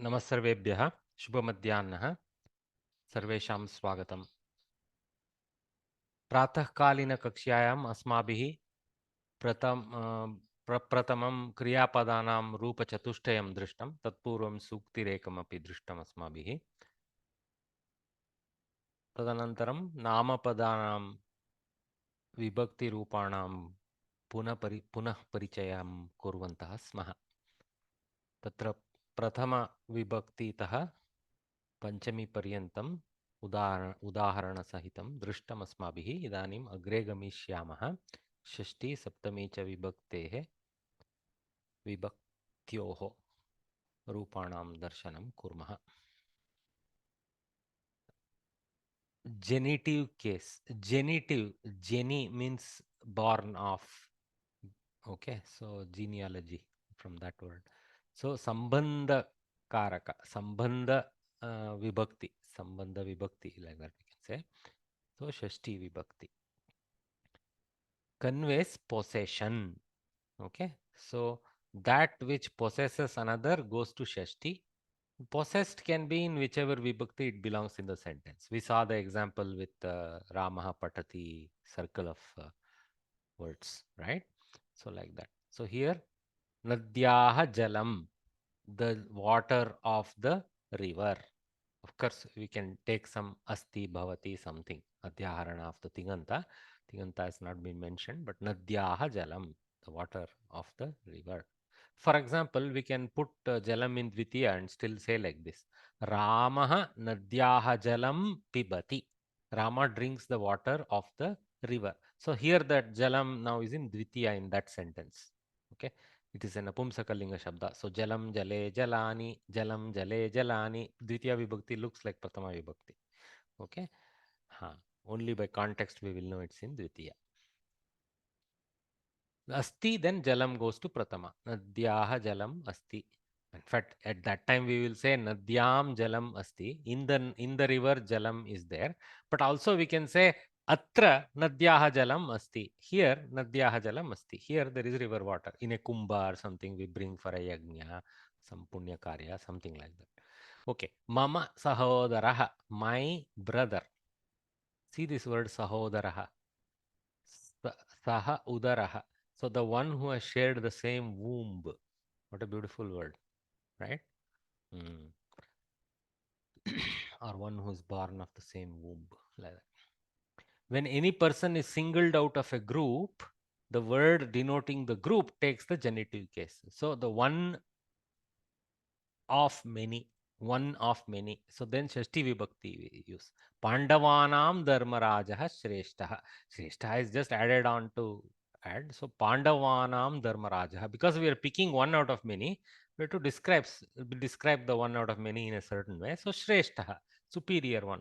नमस्सर्वेभ्यः शुभमध्याह्नः सर्वेषां स्वागतम्। प्रातःकालीनकक्ष्यायाम् अस्माभिः प्रप्रथमं क्रियापदानां रूपचतुष्टयं दृष्टं। तत्पूर्वं सूक्तिरेकमपि दृष्टम् अस्माभिः। तदनन्तरं नामपदानां विभक्तिरूपाणां पुनः परिचयं कुर्वन्तः स्मः। तत्र प्रथमविभक्तितः पञ्चमीपर्यन्तम् उदाहरणसहितं दृष्टमस्माभिः। इदानीम् अग्रे गमिष्यामः। षष्ठी सप्तमी च विभक्त्योः रूपाणां दर्शनं कुर्मः। Genitive case. Geni means born of. Okay, so genealogy from that word. So sambandha karaka, sambandha vibhakti, like that we can say. So Shashti Vibhakti conveys possession. Okay, so that which possesses another goes to Shashti. Possessed can be in whichever Vibhakti it belongs in the sentence. We saw the example with Ramaha Patati circle of words, right? So like that. So here Nadyaha Jalam, the water of the river. Of course, we can take some asti, bhavati, something, adhyaharana of the tinganta. Tinganta has not been mentioned, but nadyaha jalam, the water of the river. For example, we can put jalam in dvitiya and still say like this. Ramaha nadyaha jalam pibati. Rama drinks the water of the river. So here that jalam now is in dvitiya in that sentence. Okay. It is an apumsakalinga shabda. So jalam jale jalani, jalam jale jalani. Dvitiya vibhakti looks like prathama vibhakti. Okay. Only by context we will know it's in dvitiya. Asti, then jalam goes to prathama. Nadyaha jalam asti. In fact, at that time we will say nadyam jalam asti. In the river jalam is there. But also we can say atra nadyaha jalam asti. Here nadyaha jalam asti. Here there is river water. In a kumbha or something we bring for a yajna, some punya karya, something like that. Okay. Mama sahodaraha, my brother. See this word sahodaraha. Saha udaraha. So the one who has shared the same womb. What a beautiful word, right? Mm. Or one who is born of the same womb. Like that. When any person is singled out of a group, the word denoting the group takes the genitive case. So the one of many, one of many. So then Shashti Vibhakti we use. Pandavanam Dharmarajaha Shreshtaha. Shreshtaha is just added on to add. So Pandavanam Dharmarajaha. Because we are picking one out of many, we have to describe the one out of many in a certain way. So Shreshtaha, superior one.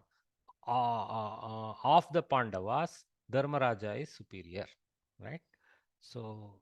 Of the Pandavas, Dharmaraja is superior, right? So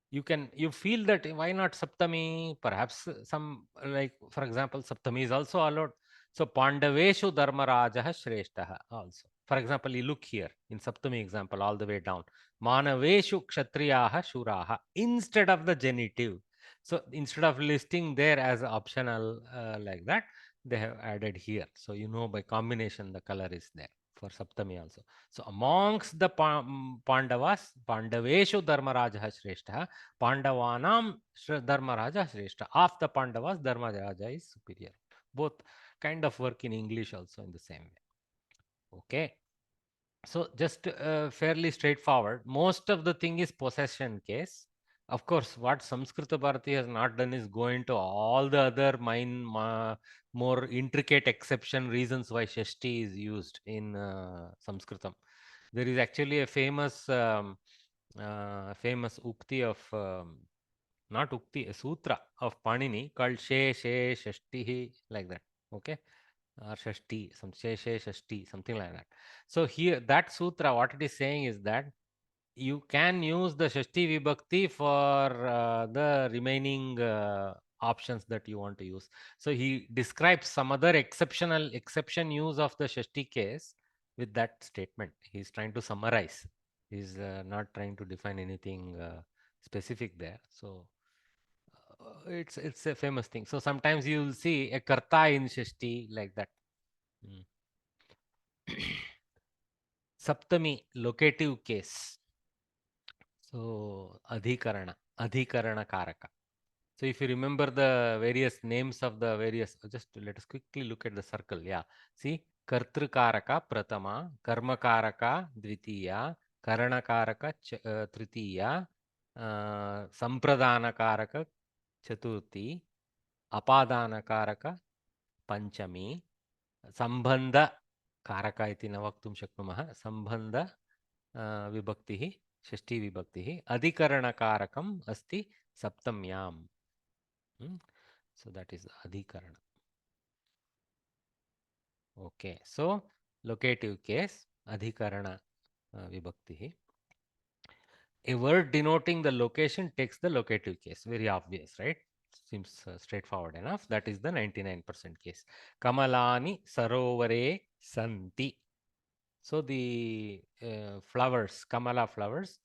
you feel that why not Saptami? Perhaps some, like for example, Saptami is also allowed. So Pandaveshu Dharmarajaha Shreshtaha also. For example, you look here in Saptami example all the way down. Manaveshu Kshatriyaha Shuraha instead of the genitive. So instead of listing there as optional like that, they have added here. So you know by combination the color is there for Saptami also. So amongst the Pandavas, Pandaveshu Dharmarajaha Shrestha, Pandavanam Dharmaraja Shrestha. Of the Pandavas, Dharmaraja is superior. Both kind of work in English also in the same way. Okay. So just fairly straightforward. Most of the thing is possession case. Of course, what Samskrita Bharati has not done is go into all the other more intricate exception reasons why Shashti is used in Sanskritam. There is actually a famous ukti of not ukti, a sutra of Panini called She Shashti, like that. Okay, or Shashti, some She Shashti, something like that. So here, that sutra, what it is saying is that you can use the Shashti Vibhakti for the remaining options that you want to use. So he describes some other exception use of the Shashti case with that statement. He's trying to summarize. He's not trying to define anything specific there. So It's a famous thing. So sometimes you will see a karta in Shashti like that. Mm. Saptami, locative case. So adhikarana karaka. So if you remember the various names of the various, just let us quickly look at the circle. Yeah. See, Kartrukaraka Pratama, Karmakaraka Dvitiya, Karanakaraka Tritiya, Sampradanakaraka Chaturthi, Apadanakaraka Panchami, Sambandha Karaka iti न वक्तुं शक्नुमः सम्बन्ध विभक्तिः षष्ठी विभक्तिः अधिकरणकारकम् अस्ति सप्तम्याम्. So that is adhikarana. Okay, so locative case adhikarana vibhakti. A word denoting the location takes the locative case. Very obvious, right? Seems straightforward enough. That is the 99% case. Kamalani sarovare santi. So the flowers, kamala flowers,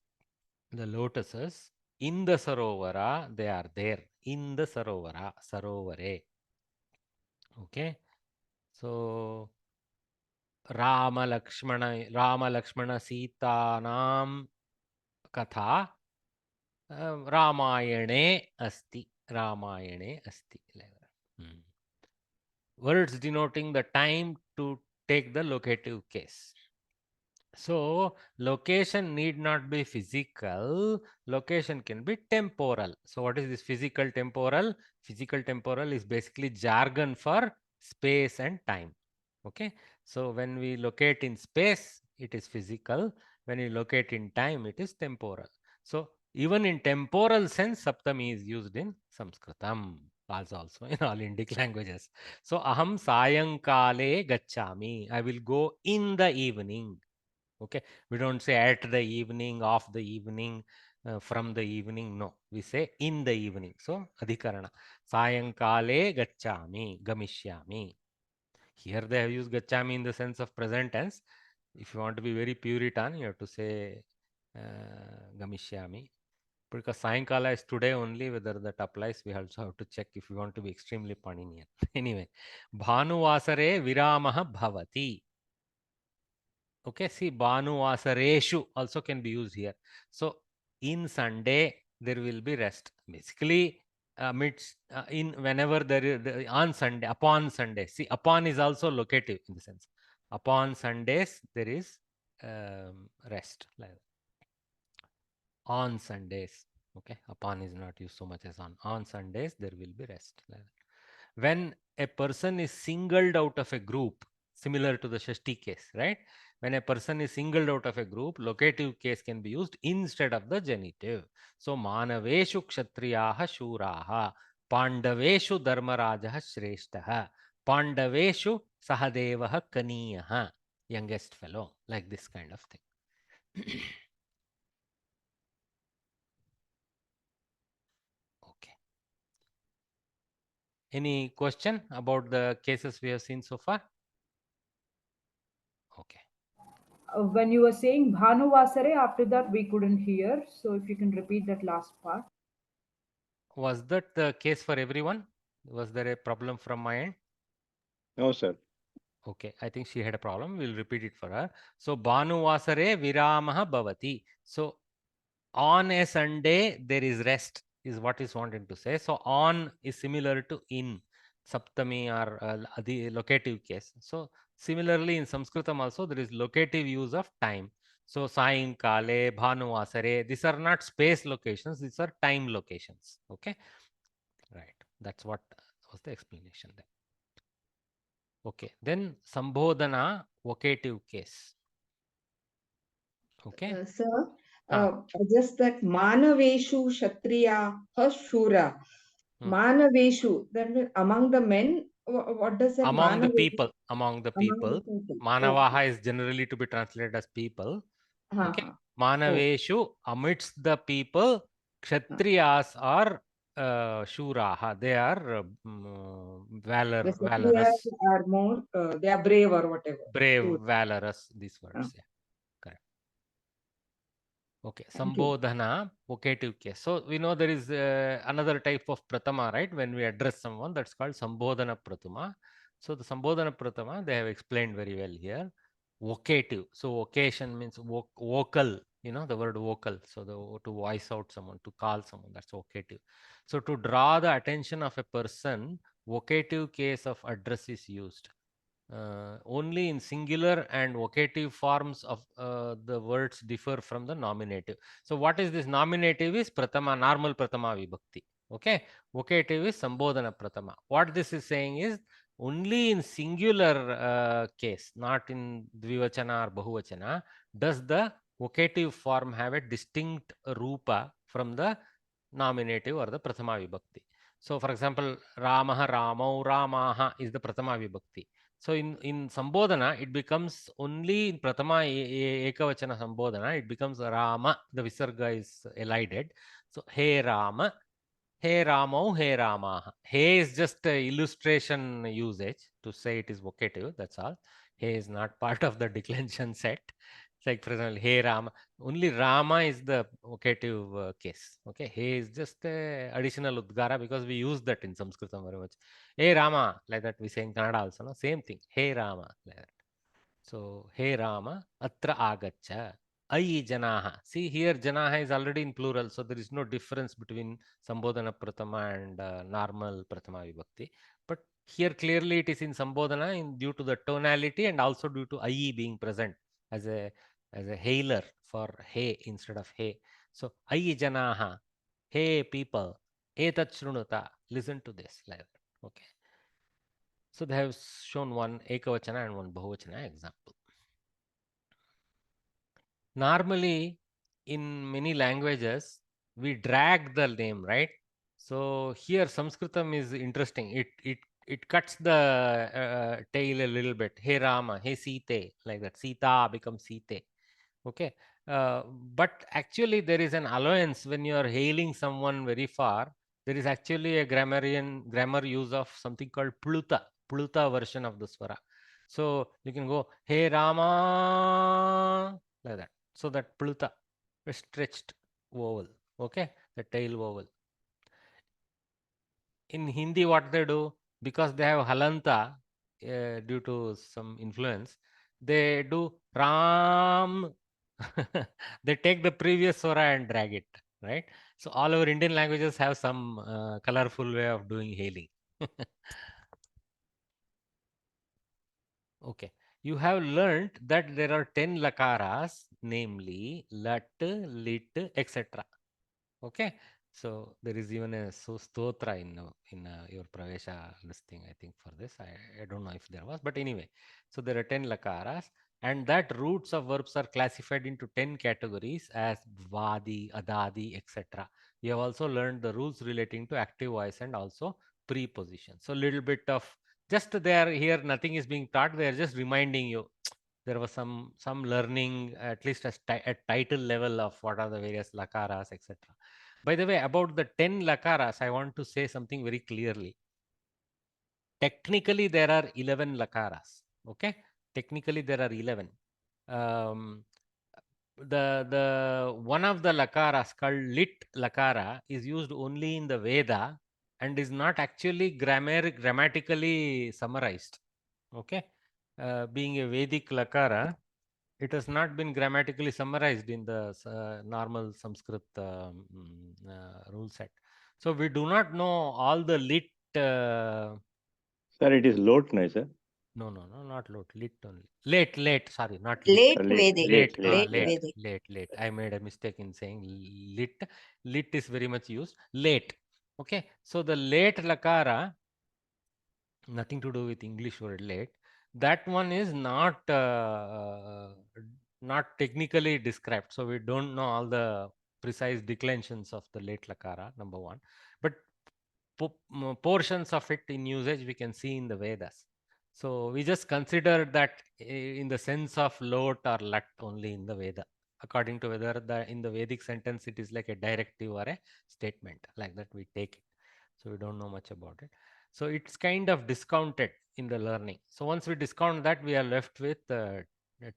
the lotuses in the sarovara, they are there. In the sarovara, sarovare. Okay. So Ram Lakshman सीतानां कथा रामायणे अस्ति. रामायणे अस्ति. Words denoting the time to take the locative case. So location need not be physical, location can be temporal. So what is this physical temporal? Physical temporal is basically jargon for space and time. Okay, so when we locate in space, it is physical. When we locate in time, it is temporal. So even in temporal sense, Saptami is used in Sanskritam, as also in all Indic languages. So aham sayankale gacchami. I will go in the evening. Okay, we don't say at the evening, of the evening, from the evening. No, we say in the evening. So adhikarana. Sayankale gacchami, gamishyami. Here they have used gachami in the sense of present tense. If you want to be very Puritan, you have to say gamishyami. Because Sayankala is today only, whether that applies, we also have to check if we want to be extremely Paninian. Anyway, Bhanuvasare Viramaha Bhavati. Okay, see, Bhanuvasareshu also can be used here. So, in Sunday, there will be rest. Basically, amidst, in whenever there is, on Sunday, upon Sunday. See, upon is also locative in the sense. Upon Sundays, there is rest. On Sundays, okay, upon is not used so much as on. On Sundays, there will be rest. When a person is singled out of a group, similar to the Shashti case, right? When a person is singled out of a group, locative case can be used instead of the genitive. So, Manaveshu Kshatriyaha Shuraha, Pandaveshu Dharmarajaha Shreshtaha, Pandaveshu Sahadevaha Kaniyaha, youngest fellow, like this kind of thing. Okay. Any question about the cases we have seen so far? Okay. When you were saying Bhanuvasare, after that we couldn't hear. So if you can repeat that last part. Was that the case for everyone? Was there a problem from my end? No, sir. Okay, I think she had a problem. We'll repeat it for her. So, Bhanuvasare Viramaha Bhavati. So, on a Sunday, there is rest, is what is wanted to say. So, on is similar to in, Saptami or the locative case. So, similarly in Sanskritam also, there is locative use of time. So, Sayinkale, Bhanuvasare, these are not space locations, these are time locations. Okay, right. That's what was the explanation there. Okay, then Sambodhana vocative case. Okay. Sir, Huh. just that Manaveshu Kshatriya Shura. Hmm. Manaveshu, that means among the men, what does that Among the Manaveshu? people, among the Among the people. people. Okay. Manavaha is generally to be translated as people. Okay. Ha. Oh, Manaveshu, amidst the people, Kshatriyas are Shuraha. They are the Kshatriyas valorous, are more, they are brave or whatever. brave, Shura. valorous, these Ah. words. Yeah, correct. Okay, Thank you. Sambodhana, vocative case. So we know there is another type of pratama, right? When we address someone, that's called Sambodhana pratama. So the Sambodhana pratama, they have explained very well here. Vocative. So vocation means vocal, the word vocal. So to voice out someone, to call someone, that's vocative. So to draw the attention of a person, vocative case of address is used. Only in singular and vocative forms of the words differ from the nominative. So what is this? Nominative is pratama, normal pratama vibhakti. Okay, vocative is sambodhana pratama. What this is saying is only in singular case, not in dvivachana or bahuvachana, does the vocative form have a distinct rupa from the nominative or the prathama vibhakti. So for example, Ramaha, Ramau, Ramaha is the prathama vibhakti. So in Sambodhana, it becomes only in Prathama Ekavachana Sambodhana, it becomes Rama, the Visarga is elided. So, He Rama, He Ramau, He Ramaha. He is just a illustration usage to say it is vocative, that's all. He is not part of the declension set. It's like, for example, He Rama. Only Rama is the vocative case. Okay, He is just a additional Udgara because we use that in Sanskrit very much. Hey Rama, like that we say in Kannada also, no? Same thing. Hey Rama, like that. So, Hey Rama, Atra Agacha. Ai Janaha. See here, Janaha is already in plural, so there is no difference between Sambodhana Prathama and normal Prathama Vibhakti. But here clearly it is in Sambodhana due to the tonality and also due to Ai being present as a hailer for Hey instead of Hey. So, Ai Janaha. Hey people. Etat Shrunuta. Listen to this. Like that. Okay. So they have shown one Ekavachana and one Bahuvachana example. Normally, in many languages, we drag the name, right? So here Sanskritam is interesting. It cuts the tail a little bit. Hey Rama, hey Sita, like that. Sita becomes Sita. Okay. But actually, there is an allowance when you are hailing someone very far. There is actually a grammar use of something called Pluta version of the swara. So you can go, Hey Rama, like that. So that Pluta, a stretched vowel. Okay, the tail vowel. In Hindi, what they do, because they have halanta due to some influence, they do Ram. They take the previous swara and drag it, right? So all our Indian languages have some colorful way of doing hailing. Okay. You have learnt that there are 10 lakaras, namely lat, lit, etc. Okay. So there is even a stotra in your pravesha listing, I think, for this. I don't know if there was, but anyway. So there are 10 lakaras, and that roots of verbs are classified into 10 categories as vadi, adadi, etc. You have also learned the rules relating to active voice and also preposition. So little bit of just there here, nothing is being taught. They are just reminding you. There was some learning at least at title level of what are the various lakaras, etc. By the way, about the 10 lakaras, I want to say something very clearly. Technically, there are 11 lakaras. Okay, technically there are 11. Um, the one of the lakaras called lit lakara is used only in the Veda and is not actually grammatically summarized. Okay, being a Vedic lakara, it has not been grammatically summarized in the normal Sanskrit rule set. So we do not know all the lit. Sir, it is lot, no, sir? No, not lot. Lit only. Late. Sorry, not lit. Late Late, Vedic. late, Late yeah. Vedic. Late. I made a mistake in saying lit. Lit is very much used. Late. Okay. So the late lakara, nothing to do with English word late. That one is not technically described. So we don't know all the precise declensions of the late lakara, number one. But portions of it in usage we can see in the Vedas. So we just consider that in the sense of lot or lat only in the Veda, according to whether in the Vedic sentence it is like a directive or a statement, like that we take it. So we don't know much about it. So it's kind of discounted in the learning. So once we discount that, we are left with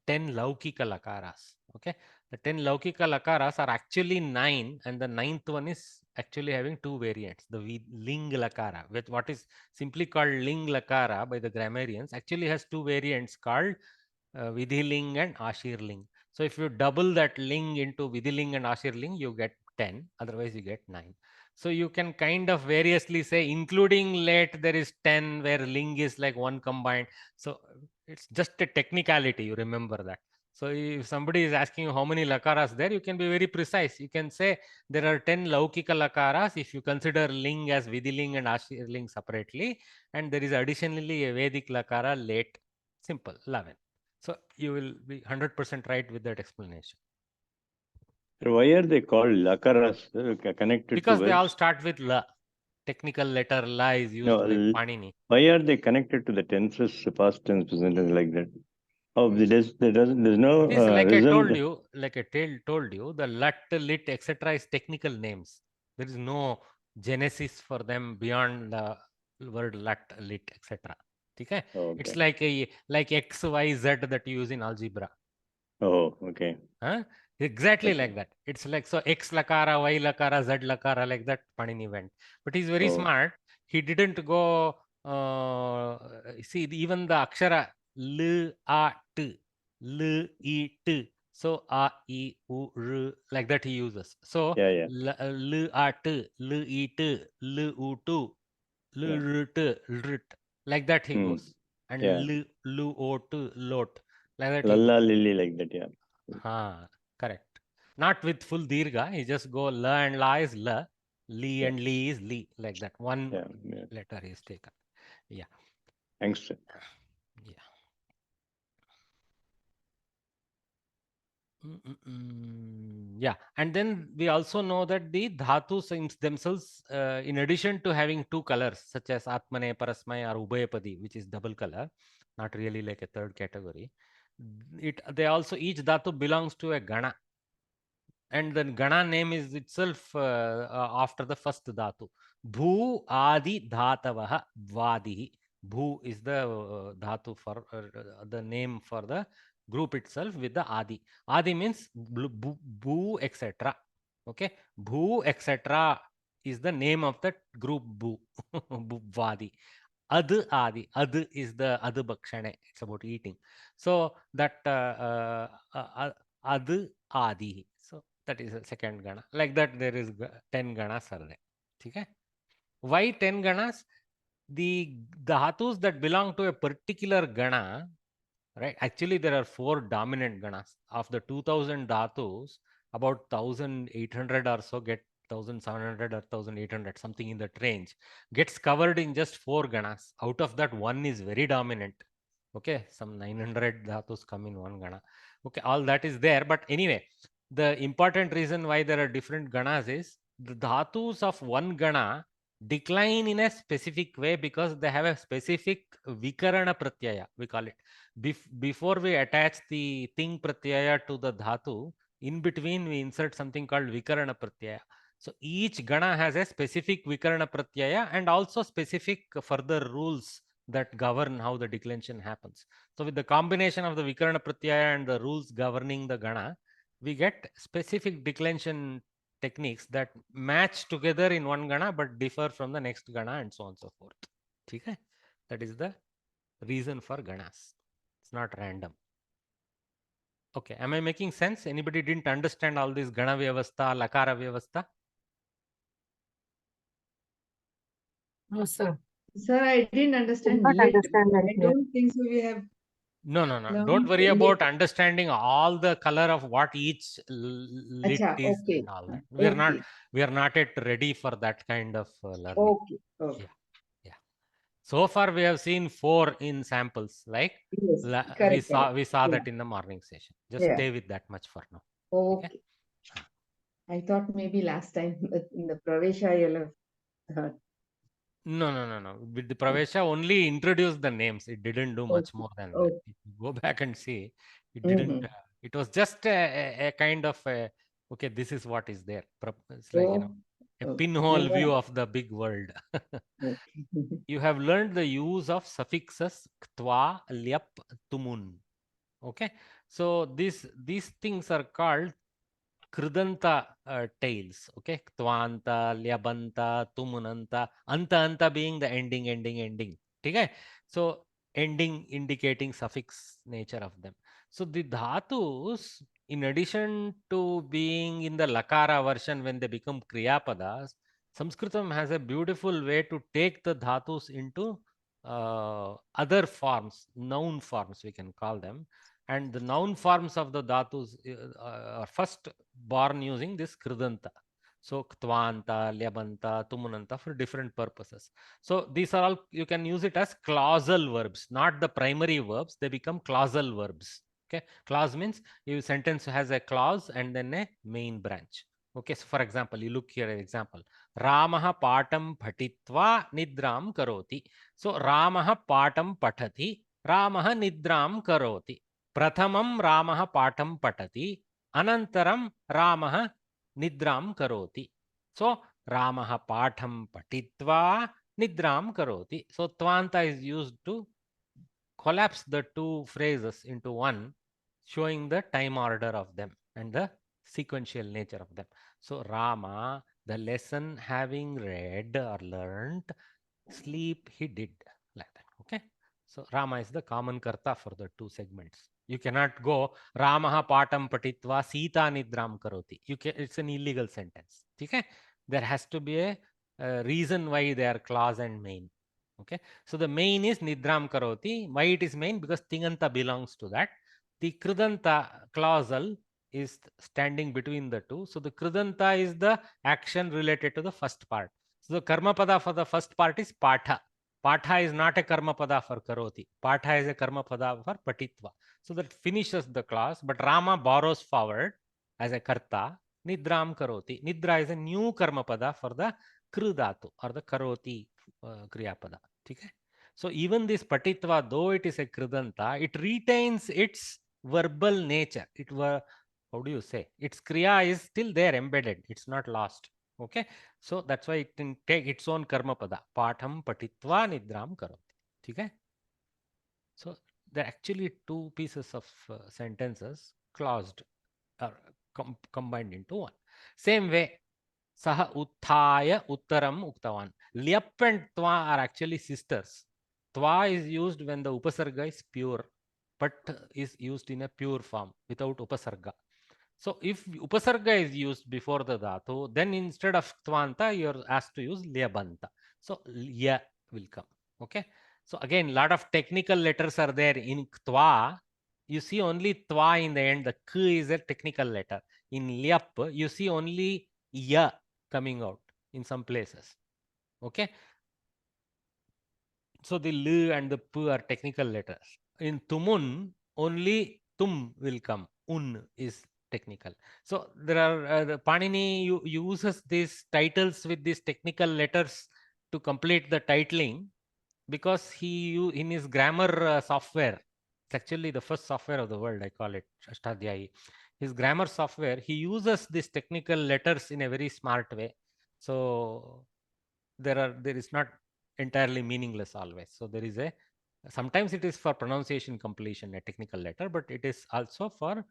10 Laukika Lakaras. Okay. The 10 Laukika Lakaras are actually 9, and the ninth one is actually having two variants. The Ling Lakara, which what is simply called Ling Lakara by the grammarians, actually has two variants called Vidhiling and Ashirling. So if you double that ling into Vidhiling and Ashirling, you get 10. Otherwise, you get 9. So you can kind of variously say, including late, there is 10, where ling is like one combined. So it's just a technicality. You remember that. So if somebody is asking you how many lakaras there, you can be very precise. You can say there are 10 laukika lakaras if you consider ling as Vidhiling and Ashirling separately. And there is additionally a Vedic lakara late. Simple, 11. So you will be 100% right with that explanation. Why are they called lakaras connected Because to they all verbs? start with la. Technical letter la is used No, by Panini. why are they connected to the tenses, past tense, present tense like that? Oh, there's no It is like I result. told you, told you, the lut, lit, etc. is technical names. There is no genesis for them beyond the word lut, lit, etc. Okay? Oh, It's okay. like X, Y, Z that you use in algebra. Oh, okay. Huh? Exactly Okay. like that. It's like, so X lakara, Y lakara, Z lakara, like that Panini went. But he's very Oh, smart. He didn't go, see, even the akshara, L, A, T, L, E, T. So A, E, U, R, like that he uses. So yeah. L, A, T, L, E, T, L, U, T, L, Yeah. R, T, Lrit. Like that he Hmm. goes. And Yeah. L, O, T, Lot. Like that he Lalla goes. lily like that, yeah. Correct. Not with full dirgha. He just go la and la is la, li Yeah. and li is li, like that. One Yeah. letter is taken. Yeah. Thanks, sir. Yeah. Yeah. And then we also know that the dhatus themselves, in addition to having two colors, such as Atmane, Parasmay, or Ubhayapadi, which is double color, not really like a third category, they also, each dhatu belongs to a gana. And then Gana name is itself after the first dhatu. Bhu Adi Dhatavaha Vadihi. Bhu is the dhatu for the name for the group itself with the Adi. Adi means Bhu, etc. Okay. Bhu, etc. is the name of that group Bhu. Vadi. Ad Adi. Ad is the Ad Bhakshane. It's about eating. So that Ad Adi. So that is a second gana. Like that, there is 10 ganas are there. Okay? Why 10 ganas? The dhatus that belong to a particular gana, right? Actually, there are 4 dominant ganas. Of the 2000 dhatus, about 1800 or so get 1700 or 1800, something in that range, gets covered in just 4 ganas. Out of that, one is very dominant. Okay, some 900 dhatus come in one gana. Okay, all that is there. But anyway, the important reason why there are different ganas is the dhatus of one gana decline in a specific way because they have a specific vikarana pratyaya, we call it. Before we attach the thing pratyaya to the dhatu, in between we insert something called vikarana pratyaya. So each gana has a specific vikarana pratyaya and also specific further rules that govern how the declension happens. So with the combination of the vikarana pratyaya and the rules governing the gana, we get specific declension techniques that match together in one gana but differ from the next gana and so on and so forth. Okay? That is the reason for ganas. It's not random. Okay, am I making sense? Anybody didn't understand all this gana vyavastha, lakara vyavastha? No, sir. Sir, I didn't understand Not lit. understand I that. don't think so. We have No. Don't learned worry lit. about understanding all the color of what each lit Acha, is okay. and all that. Okay. We are not yet ready for that kind of learning. Okay. Okay. Yeah. So far we have seen 4 in samples. Like Yes. we Correct. saw Yeah. that in the morning session. Just Yeah. stay with that much for now. Okay. I thought maybe last time in the Pravesha you'll have heard. No. With the Pravesha only introduced the names. It didn't do much Okay. more than that. Okay. If you go back and see, it didn't. Mm-hmm. It was just a kind of okay. This is what is there. It's like Oh, a okay. pinhole view of the big world. Okay. You have learned the use of suffixes ktwa, lyap, tumun. Okay. So these things are called Kridanta tails. Okay, Tvanta, Lyabanta, Tumunanta, Anta being the ending. Okay, so ending indicating suffix nature of them. So the dhatus, in addition to being in the Lakara version when they become Kriyapadas, Sanskritam has a beautiful way to take the dhatus into other forms, noun forms we can call them. And the noun forms of the dhatus are first born using this kridanta. So ktvanta, lyabanta, tumunanta for different purposes. So these are all, you can use it as clausal verbs, not the primary verbs. They become clausal verbs. Okay, clause means your sentence has a clause and then a main branch. Okay, so for example, you look here an example. Ramaha patam patitva nidram karoti. So Ramaha patam patati, Ramaha nidram karoti. Prathamam Ramaha patam patati, Anantaram Ramaha nidram karoti. So Ramaha patham patitva nidram karoti. So tvanta is used to collapse the two phrases into one, showing the time order of them and the sequential nature of them. So Rama, the lesson having read or learnt, sleep he did, like that. Okay. So Rama is the common karta for the two segments. You cannot go Ramaha patam patitva Sita nidram karoti. It's an illegal sentence. Okay. There has to be a reason why they are clause and main. Okay. So the main is nidram karoti. Why it is main? Because tinganta belongs to that. The kridanta clausal is standing between the two. So the kridanta is the action related to the first part. So the karma pada for the first part is patha. Patha is not a karma pada for karoti. Patha is a karma pada for patitva. So that finishes the clause, but Rama borrows forward as a karta. Nidram karoti. Nidra is a new karma pada for the krudatu or the karoti kriya pada. Okay? So even this patitva, though it is a kridanta, it retains its verbal nature. It were, how do you say? Its kriya is still there embedded. It's not lost. Okay. So that's why it can take its own karma pada. Patham patitva nidram karoti. Okay. So there are actually two pieces of sentences claused or combined into one. Same way, Saha Uthaya Uttaram Uktavan. Lyap and Twa are actually sisters. Twa is used when the Upasarga is pure. Pat is used in a pure form without Upasarga. So if Upasarga is used before the dhatu, then instead of Tvanta, you're asked to use Lyabanta. So Ya will come. Okay. So again, lot of technical letters are there in Twa. You see only Twa in the end. The K is a technical letter. In Lyap, you see only Ya coming out in some places. Okay. So the L and the P are technical letters. In Tumun, only Tum will come. Un is technical. So there are the Panini uses these titles with these technical letters to complete the titling, because he in his grammar software, it's actually the first software of the world, I call it Ashtadhyayi. His grammar software, he uses these technical letters in a very smart way. So there is not entirely meaningless always. So there is a, sometimes it is for pronunciation completion, a technical letter, but it is also for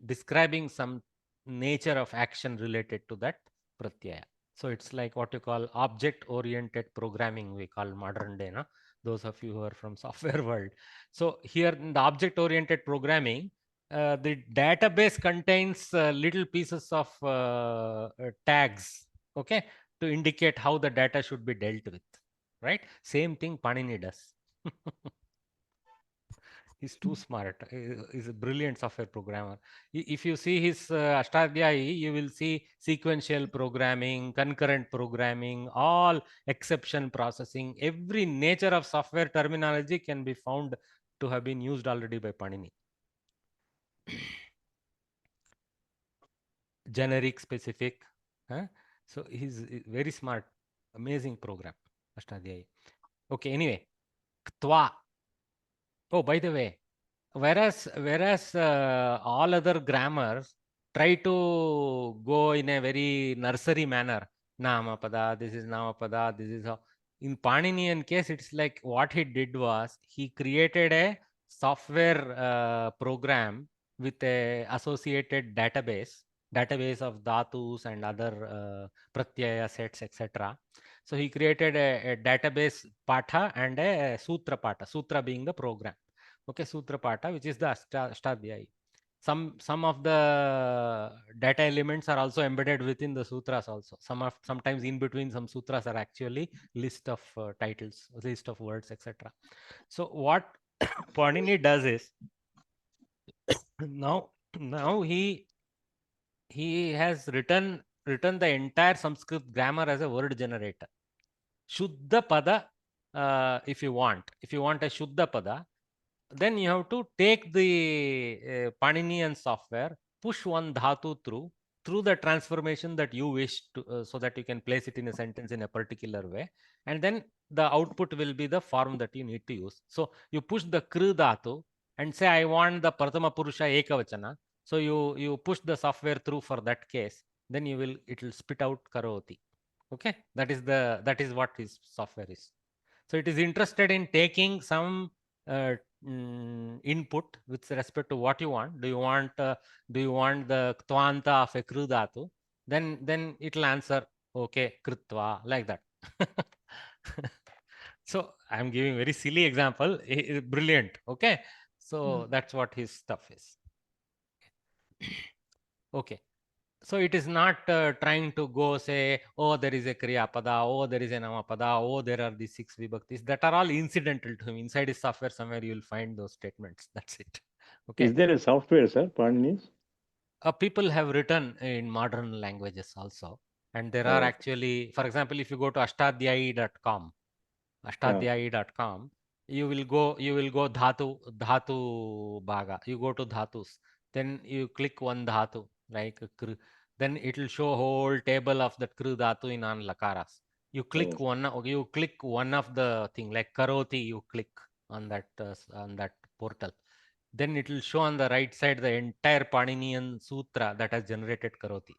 describing some nature of action related to that pratyaya. So it's like what you call object oriented programming, we call modern day, no? Those of you who are from software world. So here in the object oriented programming, the database contains little pieces of tags, okay, to indicate how the data should be dealt with, right? Same thing Panini does. He's too smart. He's a brilliant software programmer. If you see his Ashtadhyayi, you will see sequential programming, concurrent programming, all exception processing. Every nature of software terminology can be found to have been used already by Panini. Generic, specific. Huh? So he's very smart, amazing program, Ashtadhyayi. Okay, anyway, Ktwa. Oh, by the way, whereas all other grammars try to go in a very nursery manner. Namapada, this is Namapada, this is how. In Paninian case, it's like what he did was he created a software program with a associated database of dhatus and other pratyaya sets, etc. So he created a database patha and a sutra patha, sutra being the program. Okay, sutra patha, which is the Ashtadhyayi. Some of the data elements are also embedded within the sutras also. Sometimes in between some sutras are actually list of titles, list of words, etc. So what Panini does is now he has written the entire Sanskrit grammar as a word generator. Shuddha pada, if you want a Shuddha pada, then you have to take the Paninian software, push one dhatu through the transformation that you wish to, so that you can place it in a sentence in a particular way, and then the output will be the form that you need to use. So you push the kru dhatu and say, I want the Prathama Purusha Ekavachana. So you push the software through for that case, then it will spit out Karoti. Okay, that is what his software is. So it is interested in taking some input with respect to what you want. Do you want the Tvanta of a Kru dhatu? Then it will answer okay, Kritva, like that. So I'm giving very silly example. Brilliant. Okay. So that's what his stuff is. Okay. So it is not trying to go say, oh, there is a Kriya Pada, oh, there is a Namapada, oh, there are these 6 vibhaktis. That are all incidental to him. Inside his software somewhere you will find those statements. That's it. Okay. Is there a software, sir, Panini's? People have written in modern languages also. And there are actually, for example, if you go to ashtadhyayi.com, you will go dhatu bhaga. You go to dhatus. Then you click one dhatu, like then it will show whole table of that kru dhatu in on lakaras. You click one of the thing like karoti, you click on that portal. Then it will show on the right side the entire Paninian sutra that has generated karoti.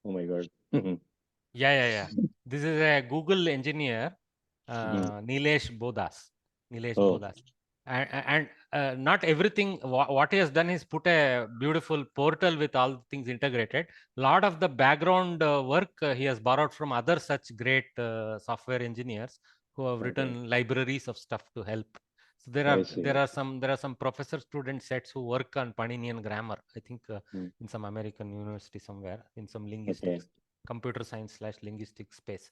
Oh my God. Yeah. This is a Google engineer, Nilesh Bodas. And not everything, what he has done is put a beautiful portal with all things integrated. Lot of the background work he has borrowed from other such great software engineers who have written libraries of stuff to help. So there are some professor student sets who work on Paninian grammar, I think in some American university somewhere, in some linguistics, computer science / linguistics space.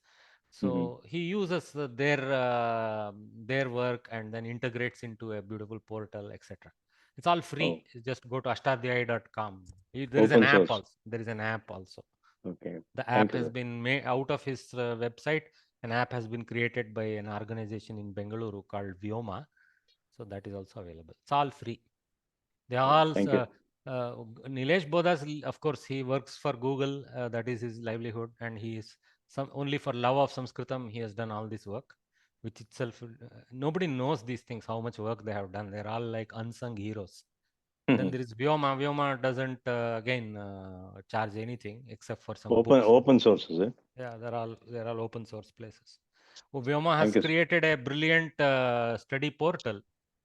So he uses their work and then integrates into a beautiful portal, etc. It's all free. Just go to ashtadhyayi.com. There is an app also. Okay. The app has been made out of his website. An app has been created by an organization in Bengaluru called Vyoma. So that is also available. It's all free. They all Nilesh Bodas, of course, he works for Google. That is his livelihood, and he is only for love of Sanskritam. He has done all this work, which itself nobody knows these things. How much work they have done. They're all like unsung heroes. Then there is Vyoma. Vyoma doesn't again charge anything except for some books. Open source, is it? Yeah, they're all open source places. Vyoma has created a brilliant study portal.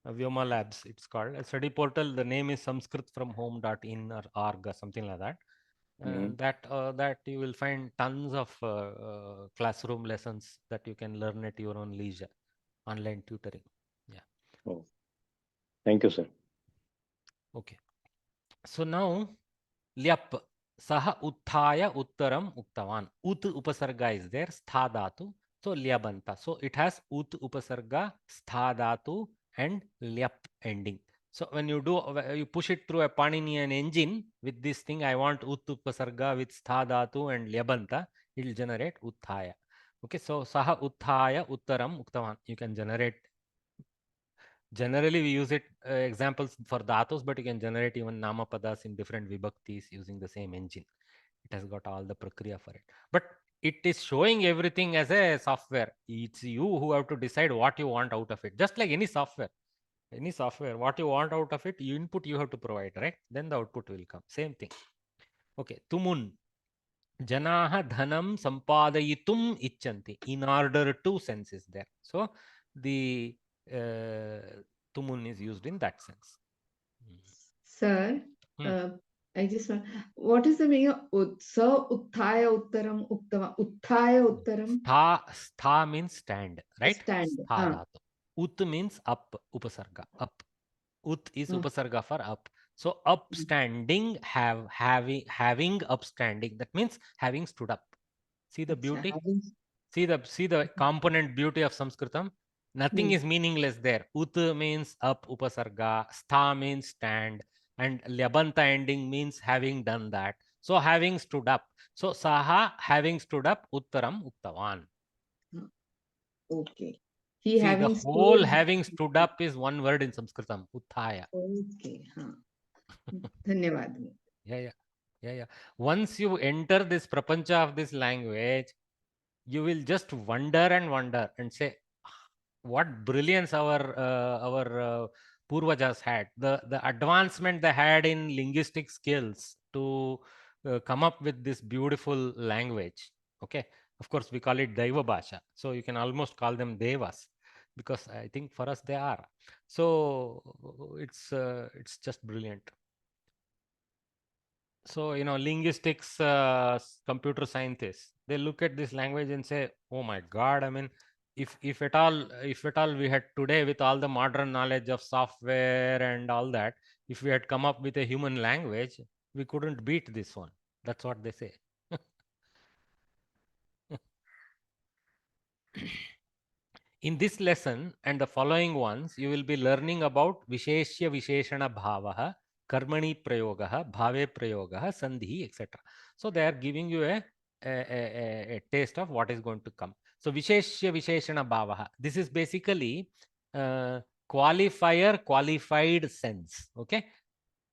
Vyoma Labs, it's called a study portal. The name is sanskritfromhome.in or org or something like that. That you will find tons of classroom lessons that you can learn at your own leisure, online tutoring. Yeah. Oh, thank you, sir. Okay. So now, lyap saha utthaya uttaram uktavan. Ut upasarga is there. Stha dhatu. So lyabanta. So it has ut upasarga, stha dhatu, and lyap ending. So when you push it through a Paninian engine with this thing, I want ut upasarga with stha dhatu and lyabanta, it will generate utthaya. Okay, so saha utthaya uttaram uktavan. You can generate. Generally, we use it examples for dhatus, but you can generate even namapadas in different vibhaktis using the same engine. It has got all the prakriya for it. But it is showing everything as a software. It's you who have to decide what you want out of it. Just like any software. What you want out of it, you input you have to provide, right? Then the output will come. Same thing. Okay. Tumun. Janaha dhanam sampadayitum ichanti. In order to sense is there. So the tumun is used in that sense. Sir, I just want, what is the meaning of Sa Utthaya Uttaram Uttama? Utthaya Uttaram? Stha means stand, right? Stand. Stha dhatu. Ut means up, upasarga, up. Ut is upasarga for up. So upstanding, having upstanding. That means having stood up. See the beauty? See the component beauty of Sanskritam. Nothing is meaningless there. Ut means up, upasarga. Stha means stand, and labanta ending means having done that. So having stood up. So saha having stood up, uttaram uktavan. Okay. He See, the having whole stood. having stood up is one word in Sanskritam, uthaya. Okay. Dhanyavad. Yeah. Once you enter this prapancha of this language, you will just wonder and say, what brilliance our purvajas had. The advancement they had in linguistic skills to come up with this beautiful language. Okay, of course we call it Daiva Bhasha, so you can almost call them Devas, because I think for us they are. So it's just brilliant. So, linguistics, computer scientists, they look at this language and say, oh my God, I mean, if at all we had today, with all the modern knowledge of software and all that, if we had come up with a human language, we couldn't beat this one. That's what they say. In this lesson and the following ones, you will be learning about Visheshya Visheshana Bhavaha, Karmani Prayogaha, Bhave Prayogaha, Sandhi, etc. So they are giving you a taste of what is going to come. So Visheshya Visheshana Bhavaha. This is basically qualifier, qualified sense. Okay.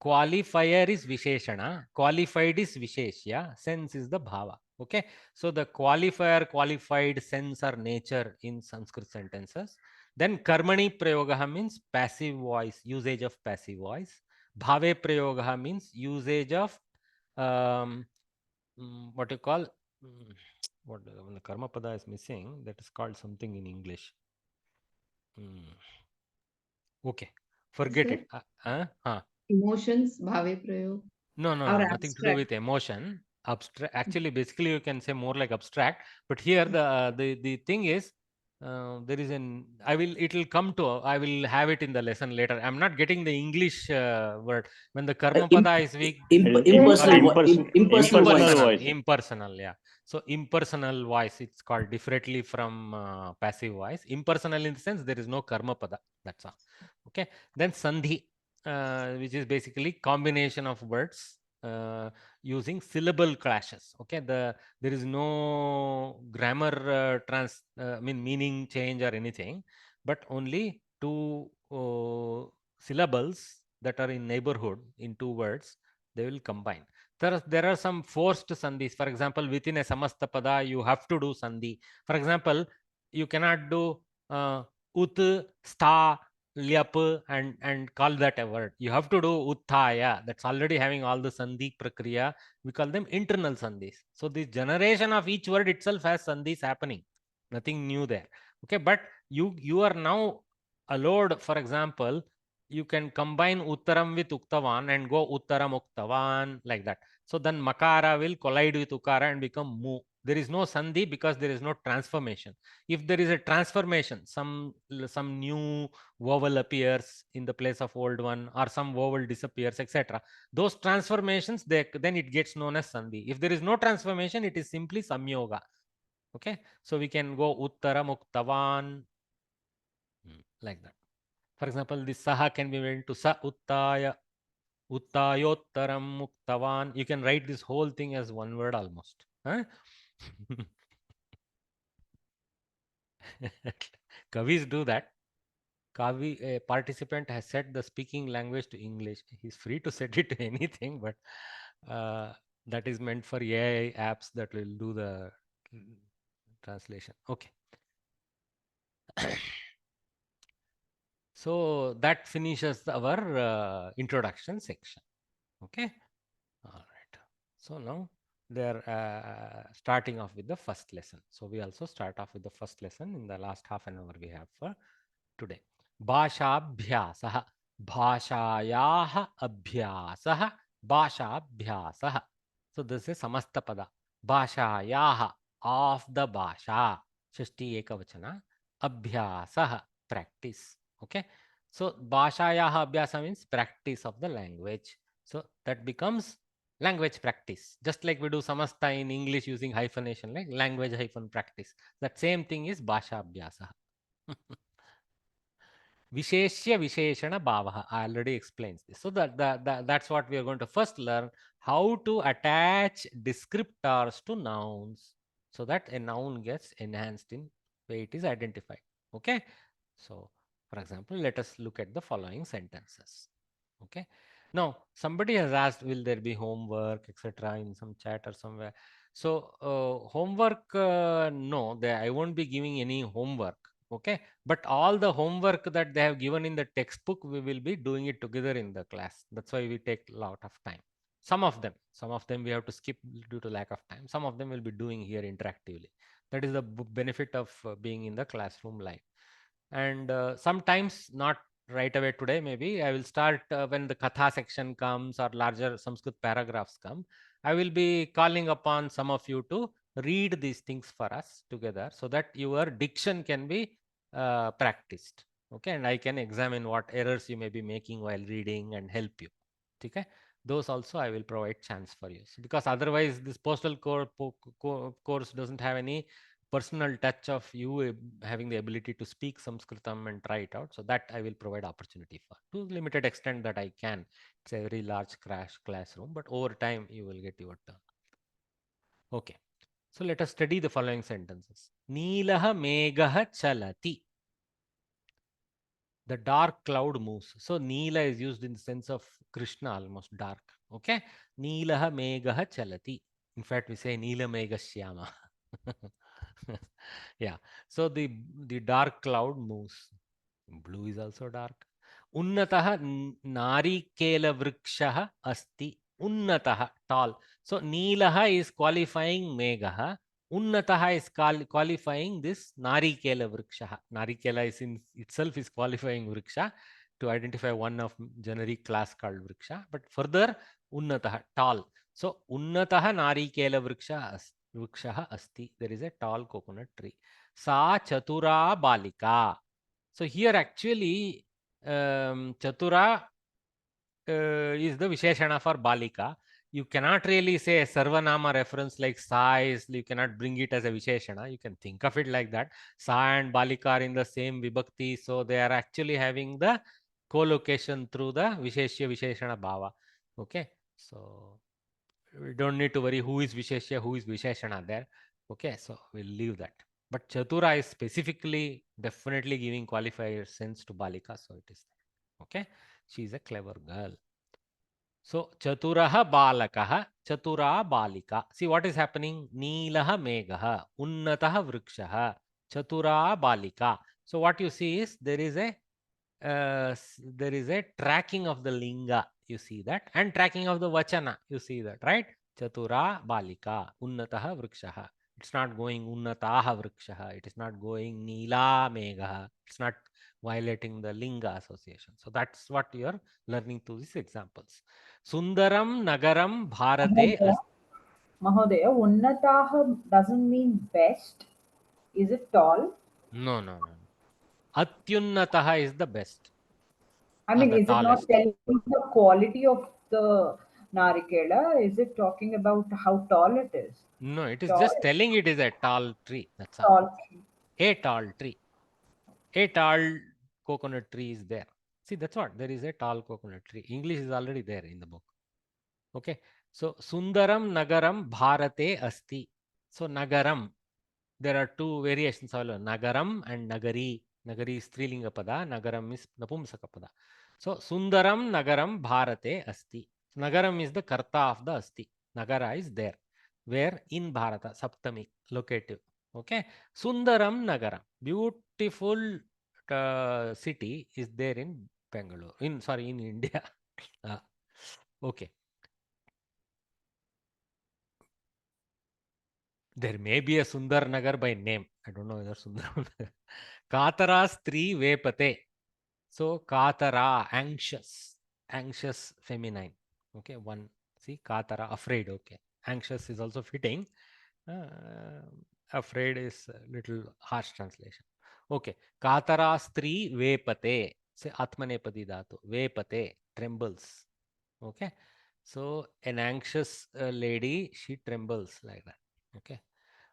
Qualifier is Visheshana, qualified is Visheshya, sense is the Bhava. Okay, so the qualifier, qualified, sense or nature in Sanskrit sentences. Then Karmani Prayogaha means passive voice, usage of passive voice. Bhave Prayogaha means usage of what you call, what when the Karma Pada is missing, that is called something in English. Okay, forget it. Emotions, bhave prayog. No, nothing to do with emotion. Abstract. Actually, basically, you can say more like abstract. But here, the thing is, there is an. It will come to. I will have it in the lesson later. I'm not getting the English word when the karma pada is weak. Impersonal voice. Impersonal. Yeah. So impersonal voice. It's called differently from passive voice. Impersonal in the sense there is no karma pada. That's all. Okay. Then sandhi. Which is basically combination of words using syllable clashes. Okay, there is no grammar meaning change or anything, but only two syllables that are in neighborhood in two words, they will combine. There are some forced sandhis. For example, within a samasta pada, you have to do sandhi. For example, you cannot do ut, sta, lyap and call that a word. You have to do uthaya. That's already having all the sandhi prakriya. We call them internal sandhis. So the generation of each word itself has sandhis happening. Nothing new there. Okay, but you are now allowed, for example, you can combine uttaram with uktavan and go uttaram uktavan like that. So then makara will collide with ukara and become mu. There is no sandhi because there is no transformation. If there is a transformation, some new vowel appears in the place of old one, or some vowel disappears, etc. Those transformations, then it gets known as sandhi. If there is no transformation, it is simply samyoga. Okay, so we can go uttaram uktavan like that. For example, this saha can be made into sa uttaya, uttayottaram uktavan. You can write this whole thing as one word almost. Huh? Kavis do that. Kavi, a participant has set the speaking language to English. He's free to set it to anything, but that is meant for AI apps that will do the translation. Okay. So that finishes our introduction section. Okay. All right. So now they're starting off with the first lesson. So we also start off with the first lesson in the last half an hour we have for today. भाषाभ्यासः भाषायाः अभ्यासः Bhashabhyasah. So this is Samastapada. Bhashayaha, of the Bhasha. Shashti Ekavachana. Abhyasah, practice. Okay. So Bhashayaha Abhyasa means practice of the language. So that becomes language practice. Just like we do Samasta in English using hyphenation, like language hyphen practice. That same thing is Bhasha Abhyasa. Visheshya Visheshana Bhavaha. I already explained this. So that's what we are going to first learn, how to attach descriptors to nouns so that a noun gets enhanced in way it is identified. Okay. So for example, let us look at the following sentences. Okay. Now somebody has asked, will there be homework, etc. in some chat or somewhere. So homework, no, I won't be giving any homework. Okay. But all the homework that they have given in the textbook, we will be doing it together in the class. That's why we take a lot of time. Some of them we have to skip due to lack of time. Some of them will be doing here interactively. That is the benefit of being in the classroom live. And sometimes not right away today, maybe I will start when the Katha section comes or larger Sanskrit paragraphs come. I will be calling upon some of you to read these things for us together so that your diction can be practiced. Okay, and I can examine what errors you may be making while reading and help you. Okay, those also I will provide chance for you. So because otherwise this postal course doesn't have any personal touch of you having the ability to speak Sanskritam and try it out. So that I will provide opportunity for, to limited extent that I can. It's a very large classroom, but over time you will get your turn. Okay. So let us study the following sentences. Neelaha Megaha Chalati. The dark cloud moves. So Neela is used in the sense of Krishna, almost dark. Okay. Neelaha Megaha Chalati. In fact, we say Neela Mega Shyama. Yeah. So the dark cloud moves. Blue is also dark. Unnatah narikela vrikshaha asti. Unnatah, tall. So Neelaha is qualifying Megaha. Unnataha is qualifying this Narikela Vriksha. Narikela is in itself is qualifying Vriksha to identify one of generic class called Vriksha. But further, Unnataha, tall. So Unnataha Narikela Vriksha asti. There is a tall coconut tree. Sa Chatura Balika. So here actually Chatura is the Visheshana for Balika. You cannot really say a Sarvanama reference like Sa is, you cannot bring it as a Visheshana. You can think of it like that. Sa and Balika are in the same Vibhakti. So they are actually having the co-location through the Visheshya Visheshana Bhava. Okay. So we don't need to worry who is Visheshya, who is Visheshana there. Okay. So we'll leave that. But Chatura is specifically definitely giving qualifier sense to Balika. So it is there. Okay. She is a clever girl. So Chaturaha Balakaha, Chatura Balika. See what is happening? Neelaha Megaha, Unnataha Vrikshaha, Chatura Balika. So what you see is there is a tracking of the linga. You see that, and tracking of the vachana. You see that, right? Chatura Balika, Unnataha Vrikshaha. It's not going Unnataha Vrikshaha. It is not going Neela Megaha. It's not violating the linga association. So that's what you are learning through these examples. Sundaram Nagaram Bharate Mahodaya, Mahodaya, Unnataha doesn't mean best. Is it tall? No. Atyunnataha is the best. I mean, The is it not tallest. telling the quality of the Narikela? Is it talking about how tall it is? No, it is Tall, just telling it is a tall tree. That's all. tall tree. A tall tree. A tall coconut tree is there. See, that's what. There is a tall coconut tree. English is already there in the book. Okay. So, Sundaram Nagaram Bharate Asti. So, Nagaram. There are two variations of Nagaram and Nagari. Nagari is Strilinga Pada. Nagaram is Napumsaka Pada. So, Sundaram Nagaram Bharate Asti. Nagaram is the Karta of the Asti. Nagara is there. Where? In Bharata. Saptami. Locative. Okay. Sundaram Nagaram. Beautiful city is there in Bangalore. In India. Okay. There may be a Sundar Nagar by name. I don't know whether Sundar. Katara Stri Vepate. So Katara, anxious feminine. Okay, one See, katara, afraid. Okay. Anxious is also fitting. Afraid is a little harsh translation. Okay. Katara stri vepate. Say atmanepadi dhatu. Vepate, trembles. Okay. So an anxious lady, she trembles like that. Okay.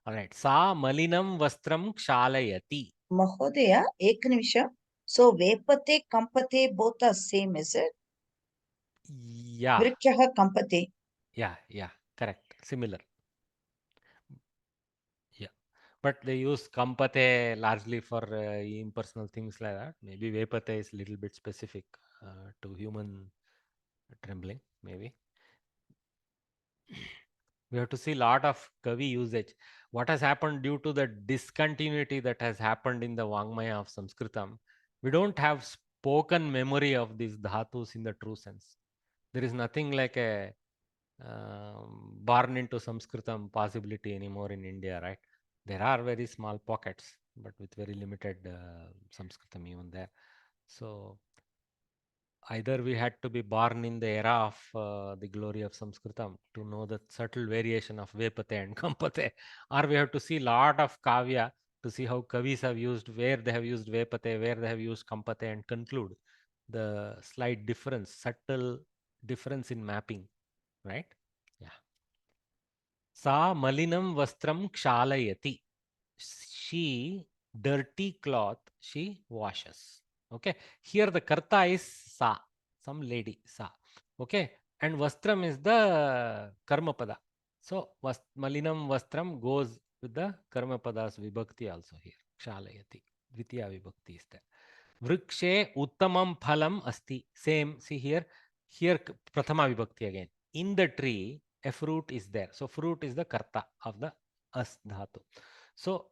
All right. Sa malinam vastram kshalayati. Mahodaya, eknimisha. So vepate, kampate, both are same, is it? Yeah. Vrikshaha kampate. Yeah. Correct. Similar. Yeah. But they use kampate largely for impersonal things like that. Maybe vepate is a little bit specific to human trembling, maybe. We have to see a lot of kavi usage. What has happened due to the discontinuity that has happened in the Vangmaya of Sanskritam, we don't have spoken memory of these dhatus in the true sense. There is nothing like a born into Sanskritam possibility anymore in India, right? There are very small pockets, but with very limited Sanskritam even there. So either we had to be born in the era of the glory of Sanskritam to know the subtle variation of Vepate and Kampate, or we have to see lot of Kavya to see how Kavis have used, where they have used Vepate, where they have used Kampate, and conclude the slight difference, subtle difference in mapping, right? Yeah. Sa malinam vastram kshalayati. She, dirty cloth, she washes. Okay. Here the karta is sa, some lady, sa. Okay. And vastram is the karma pada. So malinam vastram goes with the karma padas vibhakti also here. Kshalayati. Dvitiya vibhakti is there. Vrikshe uttamam phalam asti. Same. See here. Here prathama vibhakti again. In the tree, a fruit is there. So fruit is the karta of the as dhatu. So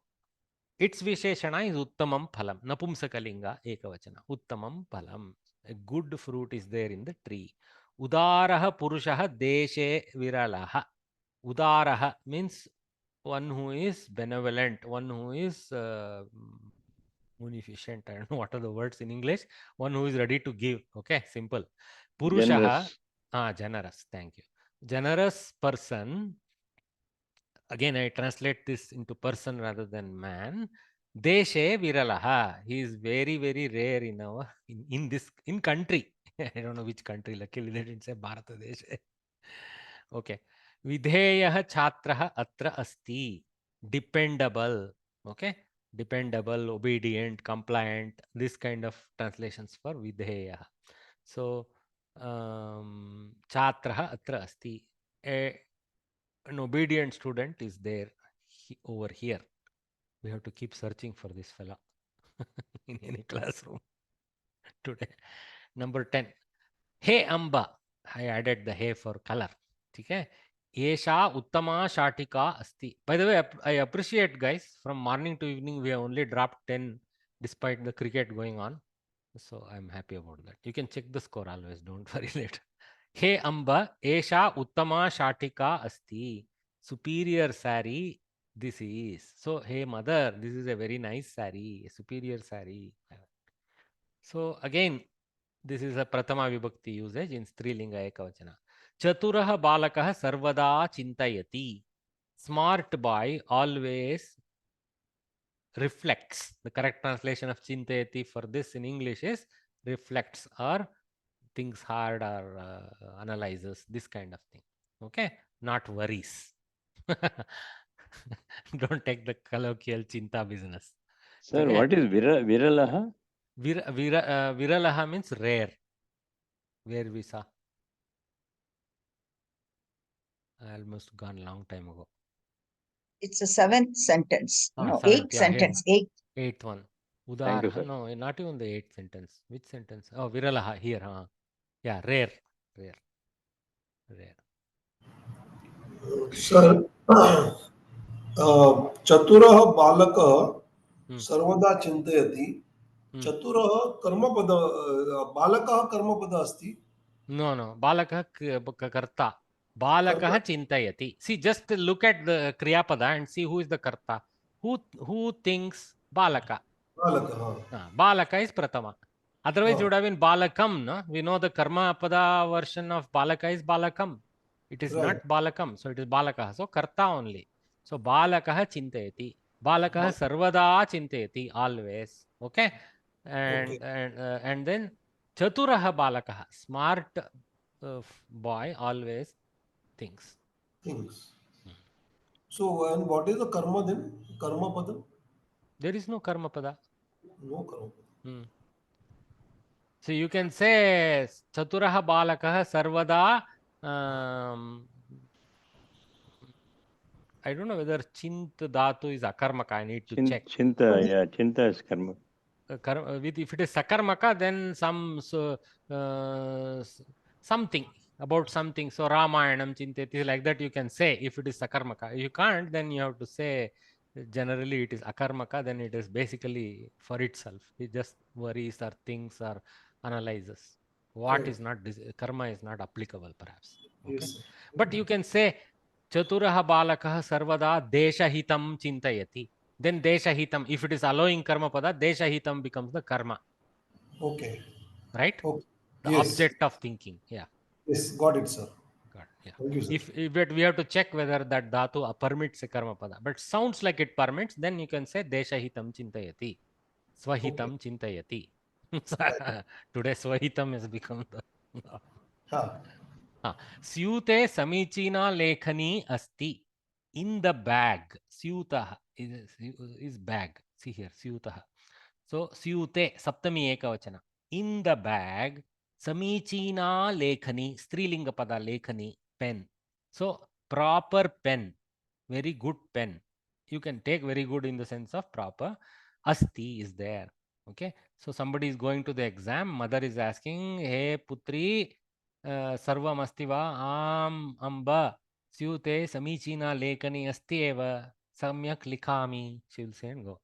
its visheshana is uttamam phalam. Napumsakalinga ekavachana. Uttamam phalam. A good fruit is there in the tree. Udaraha purushaha deshe viralaha. Udaraha means one who is benevolent, one who is munificent. I don't know what are the words in English. One who is ready to give. Okay, simple. Purushaha, generous. Thank you. Generous person. Again, I translate this into person rather than man. Deshe viralaha. He is very, very rare in our in this in country. I don't know which country. Luckily, they didn't say Bharata Deshe. Okay. Vidheyaha chhatraha atra asti. Dependable. Okay. Dependable, obedient, compliant. This kind of translations for vidheyaha. So, chhatraha atra asti. An obedient student is there over here. We have to keep searching for this fella in any classroom today. Number 10. Hey Amba. I added the hey for color. Okay. Esha Uttama Shatika Asti. By the way, I appreciate, guys, from morning to evening, we have only dropped 10 despite the cricket going on. So I'm happy about that. You can check the score always. Don't worry later. Hey Amba, Esha Uttama Shatika Asti. Superior sari, this is. So, hey mother, this is a very nice sari, a superior sari. So, again, this is a Prathama Vibhakti usage in Strilinga Ekavachana. Chaturaha balakaha sarvada chintayati. Smart boy always reflects. The correct translation of chintayati for this in English is reflects or thinks hard or analyzes, this kind of thing. Okay, not worries. Don't take the colloquial chinta business. Sir, what is viralaha? Viralaha means rare. Where we saw. I almost gone long time ago. It's a seventh sentence. No, Seventh, eighth yeah, sentence. Eighth one. Thank you, Udaraha. sir. No, not even the eighth sentence. Which sentence? Oh, viralaha here. Huh? Yeah, rare. Sir, चतुरः बालकः सर्वदा चिन्तयति. चतुरः कर्मपद बालकः कर्मपद अस्ति. No. Balakah karta. Balakah chintayati. See, just look at the kriyapada and see who is the karta. Who thinks balaka? Balakah. Balaka is pratama. Otherwise, it would have been balakam. No? We know the karma pada version of balaka is balakam. It is Right. not balakam, so it is balakah. So karta only. So balakah chintayati. Balakah sarvada chintayati, always. Okay. Okay. And then chaturaha balakah, smart boy, always thinks. Things. So, and what is the karma then? Karma pada? There is no karma pada. No karma. Hmm. So you can say Chaturaha Balakah Sarvada. I don't know whether Chint Dhatu is Akarmaka. I need to check. Chinta is karma. If it is Sakarmaka, then something about something. So Ramayanam Chinteti, like that you can say if it is Sakarmaka. If you can't, then you have to say generally it is Akarmaka, then it is basically for itself. It just worries or thinks or analyzes. What is not, karma is not applicable perhaps. Okay. Yes, sir. But you can say Chaturaha Balakah Sarvada Deshahitam Chintayati. Then Deshahitam, if it is allowing karma pada, Deshahitam becomes the karma. Okay. Right? Okay. The Yes. object of thinking. Yeah. Yes, got it, sir. Got it. Yeah. Thank you, sir. But we have to check whether that dhatu permits a karma pada. But sounds like it permits, then you can say Deshahitam Chintayati. Swahitam Chintayati. Today Swahitam has become the Syute Samichina Lekhani Asti. In the bag. Syutah is bag. See here, Syutah. So Syute, Saptami Ekavachana. In the bag, Samichina Lekhani, Strilinga Pada Lekhani, pen. So proper pen, very good pen. You can take very good in the sense of proper. Asti is there. Okay. So somebody is going to the exam. Mother is asking, hey Putri, Sarvam asti va? Am amba. Syute Samichina Lekhani asti eva. Samyak likhami. She will say and go.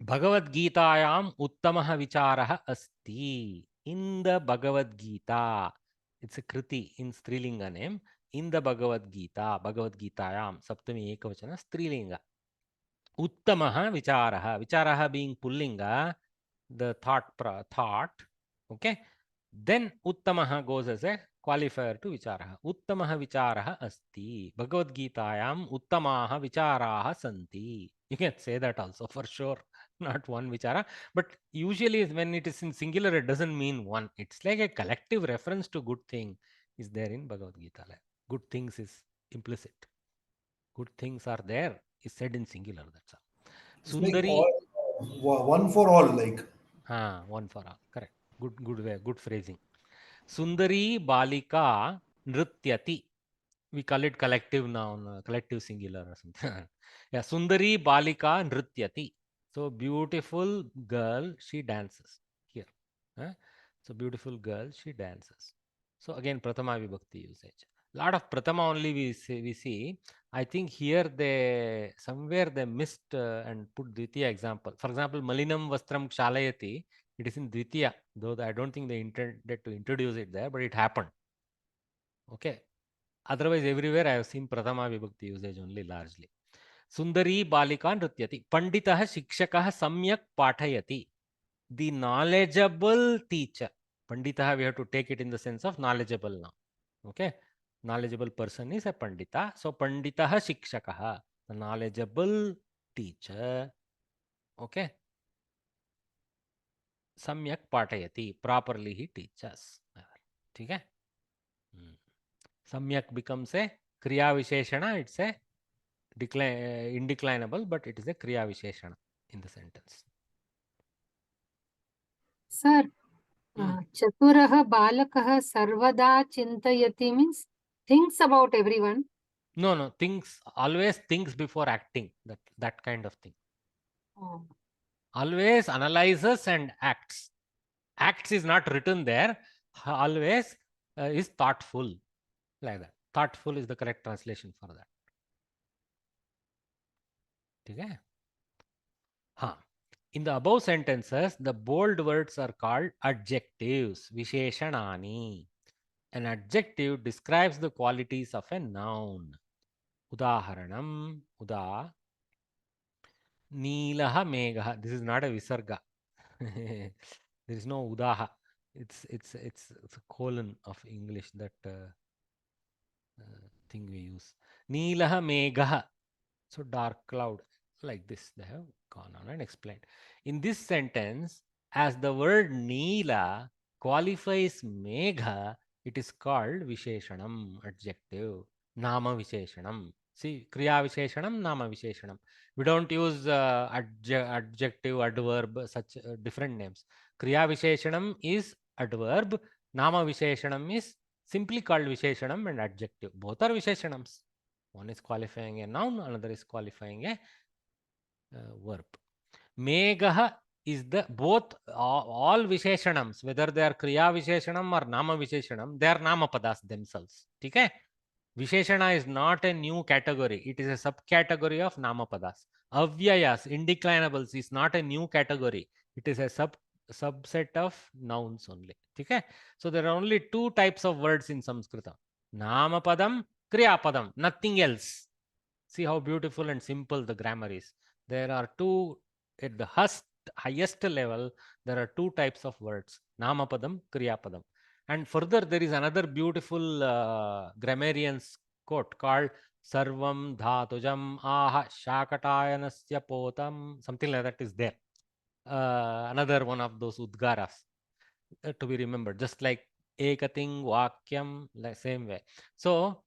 Bhagavad-gītāyām uttamah vichārah asti. In the Bhagavad-gīta, it's a kriti in Strilinga name. In the Bhagavad-gīta, Bhagavad-gītāyām, Saptami Ekavachana, Strilinga. Uttamah vichārah. Vichārah being pullinga, the thought, okay? Then Uttamaha goes as a qualifier to Vicharaha. Uttamaha Vicharaha asti. Bhagavad Gītāyām Uttamaha Vicharaha santi. You can say that also for sure. Not one Vichara. But usually when it is in singular, it doesn't mean one. It's like a collective reference to good thing is there in Bhagavad Gita. Good things is implicit. Good things are there is said in singular. That's all. It's like Sundari. one for all, like. One for all. Correct. Good way. Good phrasing. Sundari Balika Nrityati. We call it collective noun, collective singular or something. Yeah, Sundari Balika Nrityati. So beautiful girl, she dances here. So beautiful girl, she dances. So again, Prathama Vibhakti usage. Lot of Prathama only we see. I think here they somewhere they missed and put Dvitiya example. For example, Malinam Vastram Kshalayati. It is in Dvitiya, though I don't think they intended to introduce it there, but it happened. Okay. Otherwise, everywhere I have seen Prathama Vibhakti usage only largely. Sundari Balika Nrityati. Panditah Shikshakah Samyak Pathayati. The knowledgeable teacher. Panditah, we have to take it in the sense of knowledgeable now. Okay. Knowledgeable person is a Pandita. So, Panditah Shikshakah. The knowledgeable teacher. Okay. Samyak Pathayati. Properly he teaches. Okay. Samyak becomes a Kriya Visheshana. It's a indeclinable, but it is a Kriya Visheshana in the sentence. Sir, Chaturah Balakah Sarvada Chintayati means thinks about everyone. No, always thinks before acting. That kind of thing. Oh. Always analyzes and acts. Acts is not written there. Always is thoughtful. Like that. Thoughtful is the correct translation for that. Okay? In the above sentences, the bold words are called adjectives, visheshanani. An adjective describes the qualities of a noun. Udaharanam, uda, neelaha megaha. This is not a visarga. There is no udaha. It's a colon of English, that thing we use. Neelaha Megha. So dark cloud, like this, they have gone on and explained. In this sentence, as the word Neela qualifies Megha, it is called Visheshanam, adjective. Nama Visheshanam. See, Kriya Visheshanam, Nama Visheshanam. We don't use adjective, adverb, such different names. Kriya Visheshanam is adverb. Nama Visheshanam is simply called Visheshanam and adjective. Both are Visheshanams. One is qualifying a noun, another is qualifying a verb. Megha is the both all Visheshanams, whether they are Kriya Visheshanam or Nama Visheshanam, they are Namapadas themselves. Okay? Visheshana is not a new category. It is a subcategory of Namapadas. Avyayas, indeclinables, is not a new category. It is a subset of nouns only. Okay? So there are only two types of words in Samskrita. Namapadam, Kriyapadam, nothing else. See how beautiful and simple the grammar is. There are two, at the highest level, there are two types of words. Namapadam, Kriyapadam. And further, there is another beautiful grammarian's quote called Sarvam Dhatujam Aha Shakatayanasya Potam. Something like that is there. Another one of those Udgaras to be remembered, just like Ekating Vakyam, like same way. So,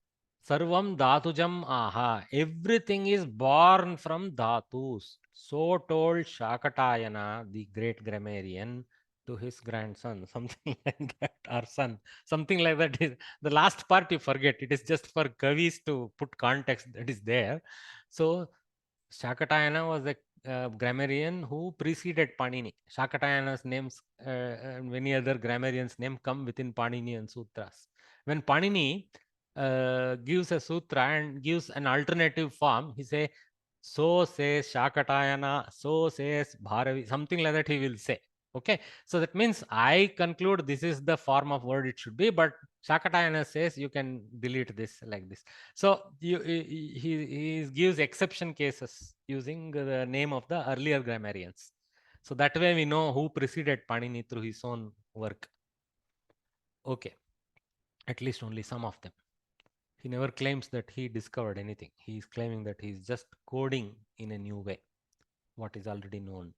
Sarvam Dhatujam Aha. Everything is born from Dhatus. So told Shakatayana, the great grammarian, to his grandson, something like that, or son, something like that. Is the last part you forget. It is just for Kavis to put context that is there. So Shakatayana was a grammarian who preceded Panini. Shakatayana's names and many other grammarians' name come within Paninian sutras. When Panini gives a sutra and gives an alternative form, he say, so says Shakatayana, so says Bharavi, something like that he will say. Okay, so that means I conclude this is the form of word it should be, but Shakatayana says you can delete this like this. So he gives exception cases using the name of the earlier grammarians. So that way we know who preceded Panini through his own work. Okay, at least only some of them. He never claims that he discovered anything. He is claiming that he is just coding in a new way what is already known.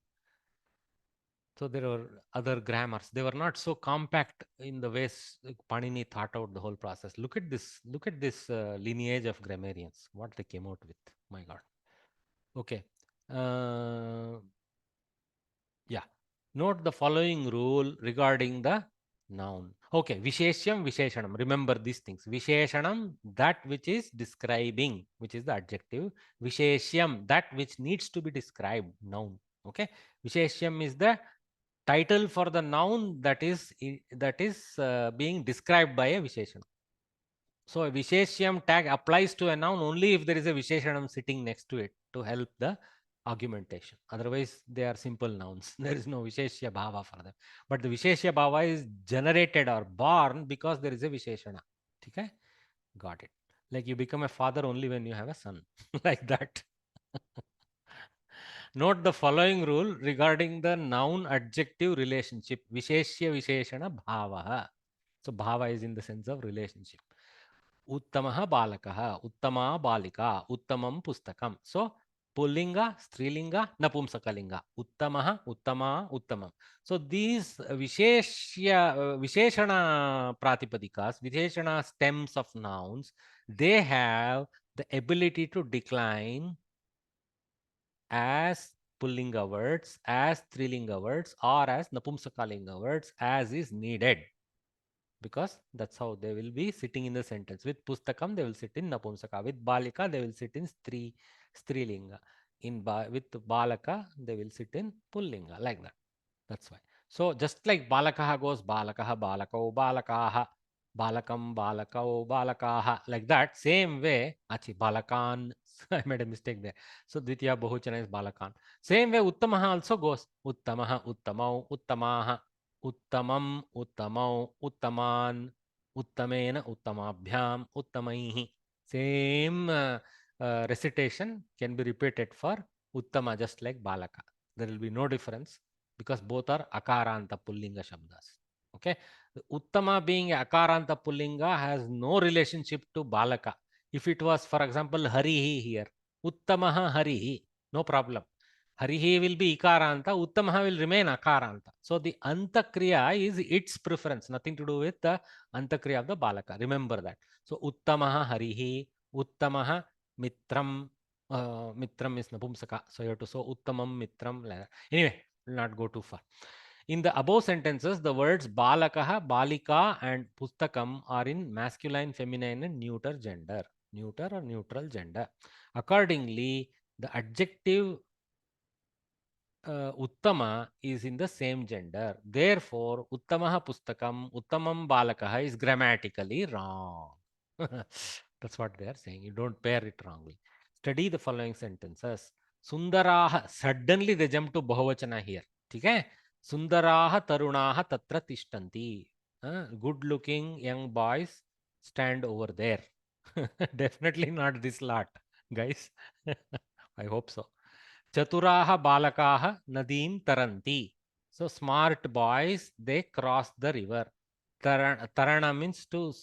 So there were other grammars. They were not so compact in the ways Panini thought out the whole process. Look at this. Look at this lineage of grammarians. What they came out with. My God. Okay. Yeah. Note the following rule regarding the noun. Okay. Visheshyam, Visheshanam. Remember these things. Visheshanam, that which is describing, which is the adjective. Visheshyam, that which needs to be described, noun. Okay. Visheshyam is the title for the noun that is being described by a Visheshanam. So a Visheshyam tag applies to a noun only if there is a Visheshanam sitting next to it to help the argumentation. Otherwise, they are simple nouns. There is no Visheshya Bhava for them. But the Visheshya Bhava is generated or born because there is a Visheshana. Okay? Got it. Like you become a father only when you have a son. Like that. Note the following rule regarding the noun adjective relationship. Visheshya Visheshana Bhava. So Bhava is in the sense of relationship. Uttamaha balakaha, uttama balika, uttamam pustakam. So pullinga, strilinga, napumsakalinga. Uttamaha, uttama, uttamam. So these visheshana pratipadikas, visheshana stems of nouns, they have the ability to decline as pullinga words, as strilinga words, or as napumsakalinga words as is needed. Because that's how they will be sitting in the sentence. With pustakam, they will sit in napumsaka. With balika, they will sit in strilinga. With balaka, they will sit in pullinga, like that. That's why. So just like balakaha goes balakaha, balakao, balakaha, balakam, balakao, balakaha, like that. Same way, balakan. I made a mistake there. So Dvitiya Bahuchana is balakan. Same way, uttamaha also goes uttamaha, uttamau, uttamaha. Uttamam, uttamau, uttaman, uttamena, uttamabhyam, uttamaihi. Same recitation can be repeated for uttama, just like balaka. There will be no difference because both are akaranta pullinga shabdas. Okay. Uttama being akaranta pullinga has no relationship to balaka. If it was, for example, harihi here, uttamaha harihi, no problem. Harihi will be ikaranta, uttamaha will remain akaranta. So the antakriya is its preference, nothing to do with the antakriya of the balaka. Remember that. So uttamaha harihi, uttamaha mitram. Mitram is napumsaka. So you have to say uttamam mitram. Anyway, will not go too far. In the above sentences, the words balakaha, balika, and pustakam are in masculine, feminine, and neuter gender. Neuter or neutral gender. Accordingly, the adjective uttama is in the same gender. Therefore, uttamaha pustakam, uttamam balakaha is grammatically wrong. That's what they are saying. You don't pair it wrongly. Study the following sentences. Sundaraha, suddenly they jump to Bahuvachana here. Okay? Sundaraha tarunaha tatra tishtanti. Good looking young boys stand over there. Definitely not this lot, guys. I hope so. Chaturaha balakaha nadim taranti. So smart boys, they cross the river. Tarana means to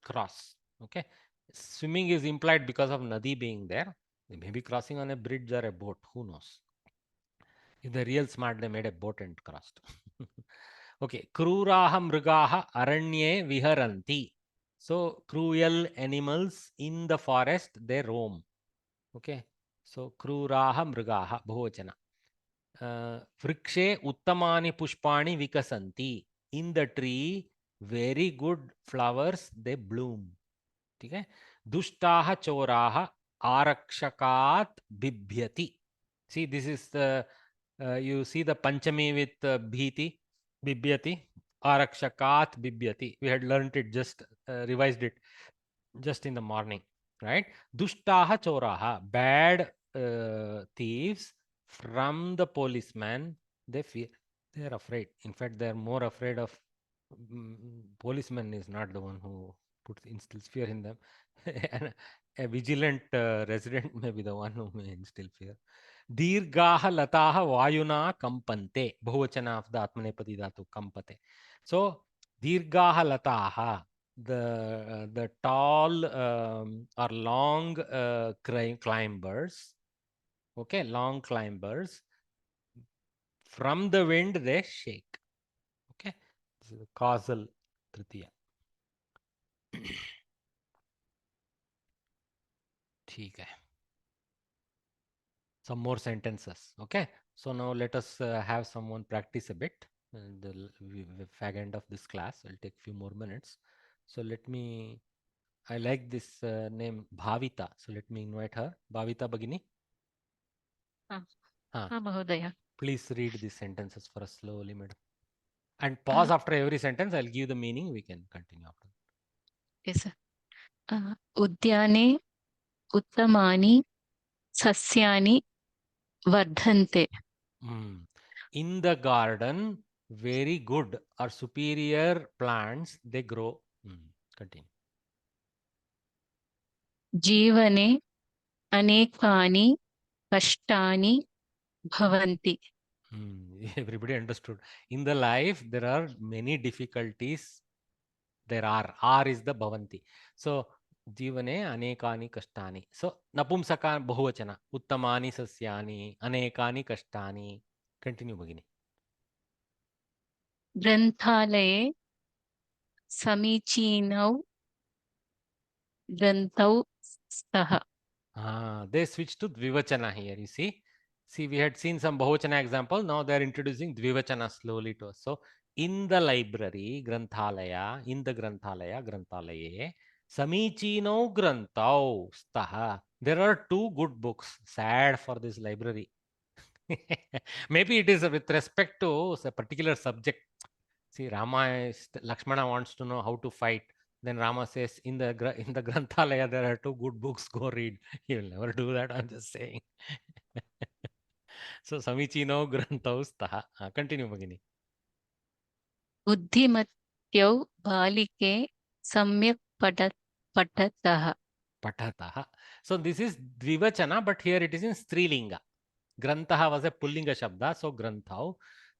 cross. Okay. Swimming is implied because of nadi being there. They may be crossing on a bridge or a boat. Who knows? If they're real smart, they made a boat and crossed. Okay. Kruraha mrigaha aranye viharanti. So cruel animals in the forest, they roam. Okay. So kruraha mrigaha bahuvachana. Vrikshe uttamani pushpani vikasanti. In the tree, very good flowers, they bloom. Okay. Dushtaha choraha arakshakat bibhyati. See, this is the, you see the panchami with bhiti, bibhyati, arakshakat bibhyati. We had learned it, just revised it just in the morning, right? Dushtaha choraha, bad thieves from the policeman, they fear, they are afraid. In fact, they are more afraid of policeman is not the one who instills fear in them. And a vigilant resident may be the one who may instill fear. Dirgaha lataha vayuna kampante. Bahuvachana of the Atmanepadi dhatu kampate. So dirgaha lataha, the tall or long climbers, okay, long climbers, from the wind they shake. Okay, this is the causal tritiya. Okay. Some more sentences. Okay, so now let us have someone practice a bit. The fag end of this class, I'll take a few more minutes. So let me, I like this name Bhavita, so let me invite her. Bhavita Bagini. Mahodaya. Please read these sentences for us slowly, madam. And pause after every sentence. I'll give the meaning. We can continue after. Yes, sir. Udyane uttamani sasyani vardhante. In the garden, very good or superior plants, they grow. Continue. Jeevane anekani kashtani bhavanti. Everybody understood. In the life, there are many difficulties. There are. R is the bhavanti. So, Jeevane anekani kashtani. So, napumsaka bahuvachana. Uttamani sasyani. Anekani kashtani. Continue, Bhagini. Granthalaye samichinau grantau staha. They switched to Dvivachana here, you see. See, we had seen some Bahuvachana example. Now they are introducing Dvivachana slowly to us. So, in the library, Granthalaya, in the Granthalaya, Granthalaye, Samichino Grantau Staha. There are two good books. Sad for this library. Maybe it is with respect to a particular subject. See, Lakshmana wants to know how to fight. Then Rama says, in the Granthalaya, there are two good books, go read. He will never do that, I'm just saying. So, Samichino Grantaustaha. Continue, Bhagini. Buddhimatyau balike samyak patataha. Patataha. So, this is Dvivachana, but here it is in Strilinga. Grantaha was a Pullinga Shabda, so Grantau.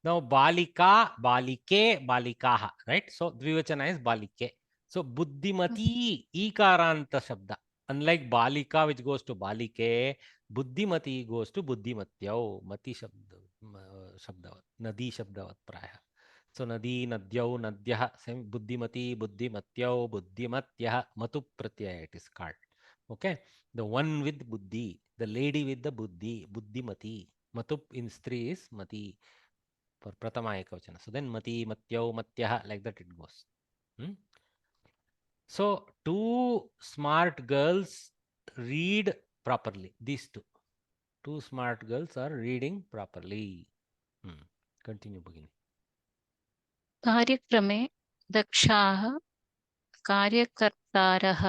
Now balika, balike, balikaha, right? So dvivachana is balike. So buddhimati, ikaranta shabda. Unlike balika, which goes to balike, buddhimati goes to buddhimatyau. Mati shabdavat, nadi shabdavat praya. So nadi, nadyau, nadyah, same buddhimati, buddhimatyau, buddhimatyah, matu pratyaya it is called. Okay, the one with buddhi, the lady with the buddhi, buddhimati. Matup in stri is mati for pratama ekavachana. So then mati, matyau, matyah, like that it goes. So two smart girls read properly. These two smart girls are reading properly. Continue, Bhagini. कार्यक्रमे दक्षाः कार्यकर्तारः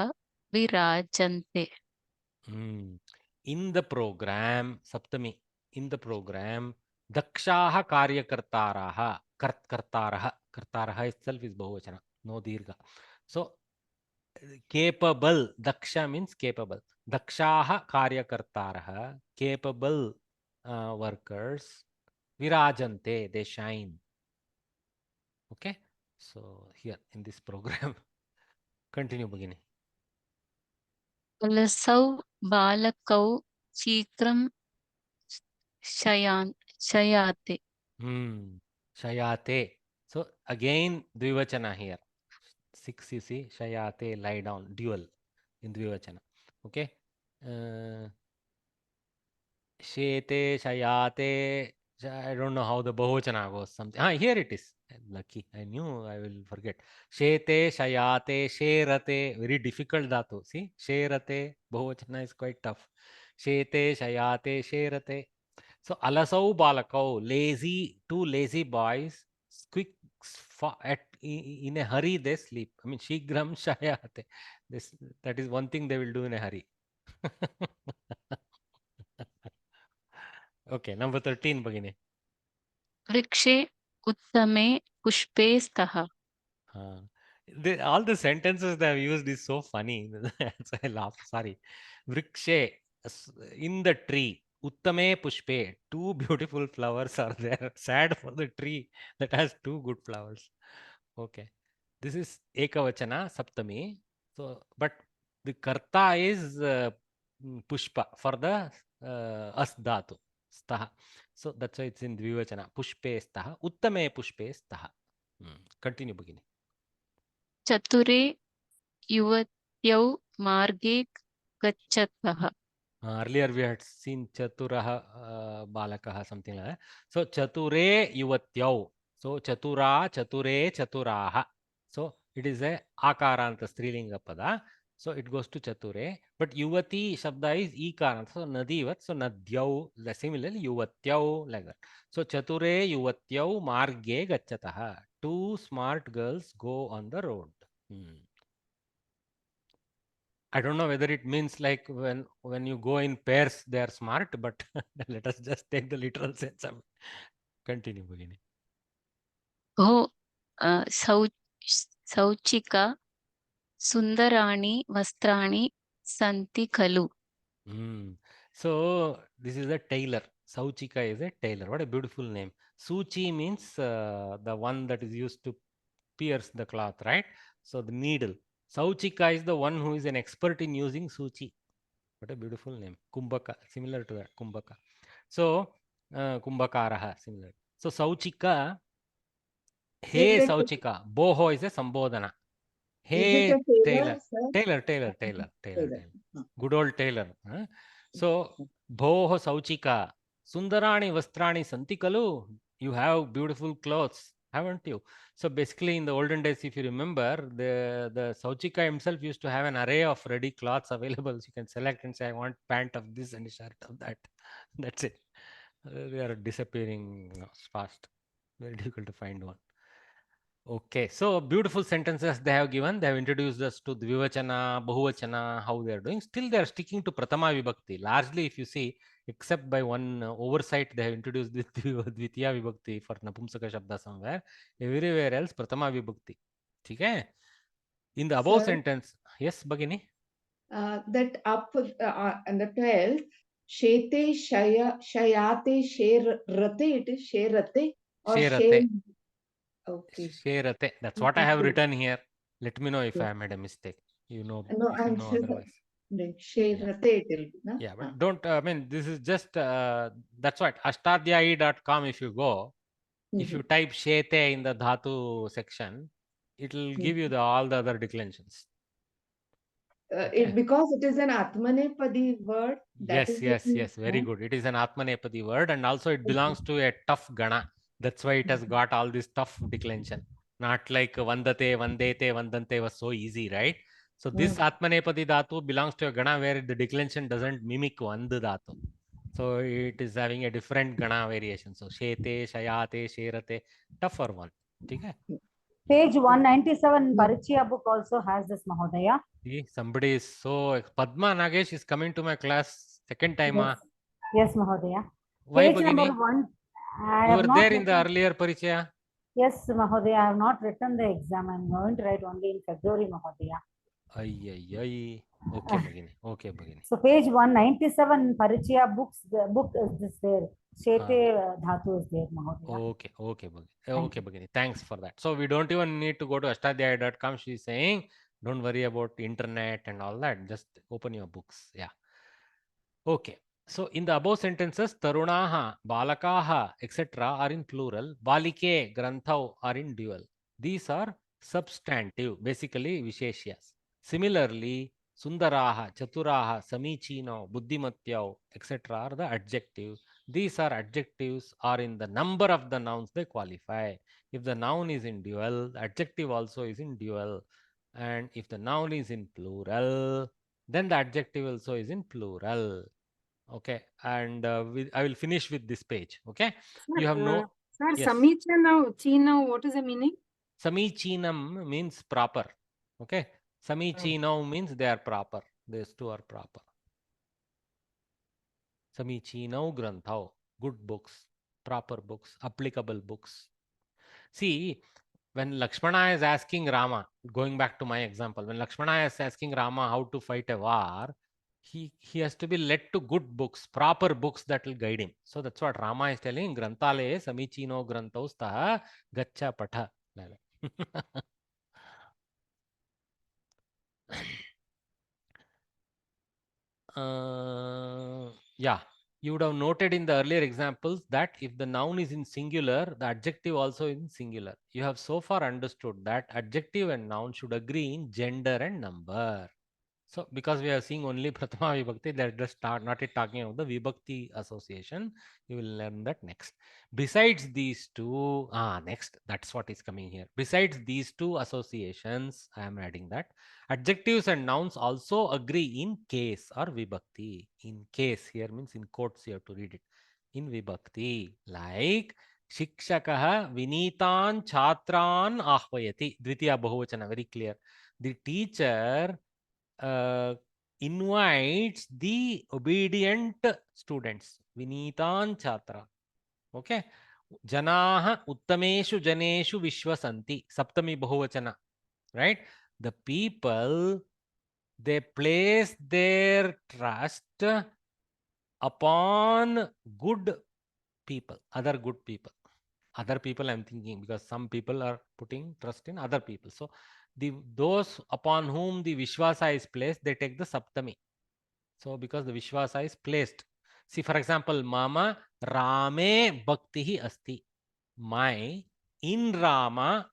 विराजन्ते. In the program, Saptami, in the program, Dakshaha Karyakartaraha, Kartaraha itself is Bahuvachana, no Dirgha. So, capable, Daksha means capable. Dakshaha Karyakartaraha, capable workers, Virajante, they shine. Okay, so here in this program, continue, Bhagini. अलसौ बालकौ शीघ्रं शयाते. Shayate. So again, Dvivachana here. 6 you see, Shayate, lie down, dual in Dvivachana. Okay. Shete, Shayate. I don't know how the Bahuvachana goes. Something. Here it is. Lucky. I knew I will forget. Shete, Shayate, Sherate. Very difficult dhatu. See, Sherate. Bahuvachana is quite tough. Shete, Shayate, Sherate. So alasau balakau, lazy, two lazy boys, quick in a hurry they sleep. I mean, shigram shayate. This that is one thing they will do in a hurry. Okay, number 13, Bhagini. वृक्षे उत्तमे पुष्पे स्तः. All the sentences they have used is so funny. So I laugh. Sorry. Vrikshe, in the tree. Uttame pushpe, two beautiful flowers are there. Sad for the tree that has two good flowers. Okay. This is Ekavachana, Saptami. So, but the Karta is Pushpa for the As Dhatu, Staha. So that's why it's in Dvivachana. Pushpe Staha. Uttame Pushpe Staha. Continue, beginning. चतुरे युवत्यौ मार्गे गच्छतः. Earlier we had seen Chaturaha Balakaha, something like that. So Chature Yuvatyau. So Chatura, Chature, Chaturaha. So it is a Akaranta Strilinga Pada. So it goes to Chature. But Yuvati Shabda is Ikaranta. So Nadivat. So Nadyau. Similarly, Yuvatyau like that. So Chature Yuvatyau Marge Gachataha. Two smart girls go on the road. I don't know whether it means like when you go in pairs, they are smart, but let us just take the literal sense of it. Continue, Bhagini. Oh, Sauchika Sundarani Vastrani Santi Kalu. So this is a tailor. Sauchika is a tailor. What a beautiful name. Suchi means the one that is used to pierce the cloth, right? So the needle. Sauchika is the one who is an expert in using suchi. What a beautiful name. Kumbhaka, similar to that. Kumbhaka. So Kumbhakaraha, similar. So Sauchika, hey Sauchika, Boho is a Sambodhana. Hey tailor, tailor. Good old tailor. So Boho Sauchika, Sundarani Vastrani Santi Kalu, you have beautiful clothes, haven't you? So basically in the olden days, if you remember, the Sauchika himself used to have an array of ready cloths available. So you can select and say, I want pant of this and a shirt of that. That's it. They are disappearing fast. Very difficult to find one. Okay, so beautiful sentences they have given. They have introduced us to Dvivachana, Bahuvachana, how they are doing. Still, they are sticking to Pratama Vibhakti. Largely, if you see, except by one oversight, they have introduced the Dvitiya Vibhakti for Napumsaka Shabda somewhere. Everywhere else, Pratama Vibhakti. Okay? In the above sentence, yes, Bhagini? That up and the 12th, Shete Shayate Sherate, it is Sherate. or Sherate. shame. Okay. Sherate. That's what I have written here. Let me know if I made a mistake. You know, No, if you I'm know otherwise. shame. Yeah. It will be, na? Yeah, but don't, I mean, this is just, that's what, ashtadhyayi.com, if you go, if you type shete in the dhatu section, it will give you all the other declensions. Okay. Because it is an Atmanepadi word. That is the thing, Very no? good. It is an Atmanepadi word, and also it belongs to a tough gana. That's why it has got all this tough declension. Not like vandate, vandete, vandante was so easy, right? So this Atmanepadi dhatu belongs to a gana where the declension doesn't mimic vand dhatu. So it is having a different gana variation. So shete, shayate, sherate, tougher one. Okay? Page 197 Parichaya book also has this, Mahodaya. See, somebody is so Padma Nagesh is coming to my class second time. Yes, yes, Mahodaya. Why Page number Bhagini? 1. I You have were not there in the written. earlier Parichaya. Yes, Mahodaya. I have not written the exam. I'm going to write only in February, Mahodaya. Ay. Okay, Bhagini. Okay, Bhagini. So page 197 Parichaya books. The book is this there. Shete dhatu is there, Mahodaya. Okay, Bhagini. Okay, Bhagini. Thanks for that. So we don't even need to go to ashtadhyaya.com. She's saying, don't worry about internet and all that. Just open your books. Yeah. Okay. So in the above sentences, tarunaha, balakaha, etc. are in plural. Balike, granthav are in dual. These are substantive, basically visheshyas. Similarly, sundaraha, chaturaha, samichino, buddhimatyav, etc. are the adjectives. These are adjectives are in the number of the nouns they qualify. If the noun is in dual, the adjective also is in dual. And if the noun is in plural, then the adjective also is in plural. Okay, and I will finish with this page. Okay, you have no. Sir, Yes. Chino, what is the meaning? Samichinam means proper. Okay, Samichino means they are proper. These two are proper. Samichino granthav, good books, proper books, applicable books. See, when Lakshmana is asking Rama, going back to my example, when Lakshmana is asking Rama how to fight a war, he has to be led to good books, proper books that will guide him. So that's what Rama is telling. Grantale samichino grantaustaha gacha patha. Yeah, you would have noted in the earlier examples that if the noun is in singular, the adjective also is in singular. You have so far understood that adjective and noun should agree in gender and number. So because we are seeing only Prathama Vibhakti, let us start not yet talking about the Vibhakti association. You will learn that next. Besides these two, next, that's what is coming here. Besides these two associations, I am adding that adjectives and nouns also agree in case or Vibhakti. In case here means in quotes, you have to read it. In Vibhakti, like Shikshakaha Vinitan Chatran Ahvayati. Dvitiya Bahuvachana, very clear. The teacher invites the obedient students. Vinitan Chatra. Okay. Janaha Uttameshu Janeshu Vishwasanti. Saptami Bahuvachana. Right? The people, they place their trust upon good people, other good people. Other people I'm thinking, because some people are putting trust in other people. So those upon whom the Vishwasa is placed, they take the Saptami. So because the Vishwasa is placed. See, for example, Mama Rame Bhaktihi Asti. My in Rama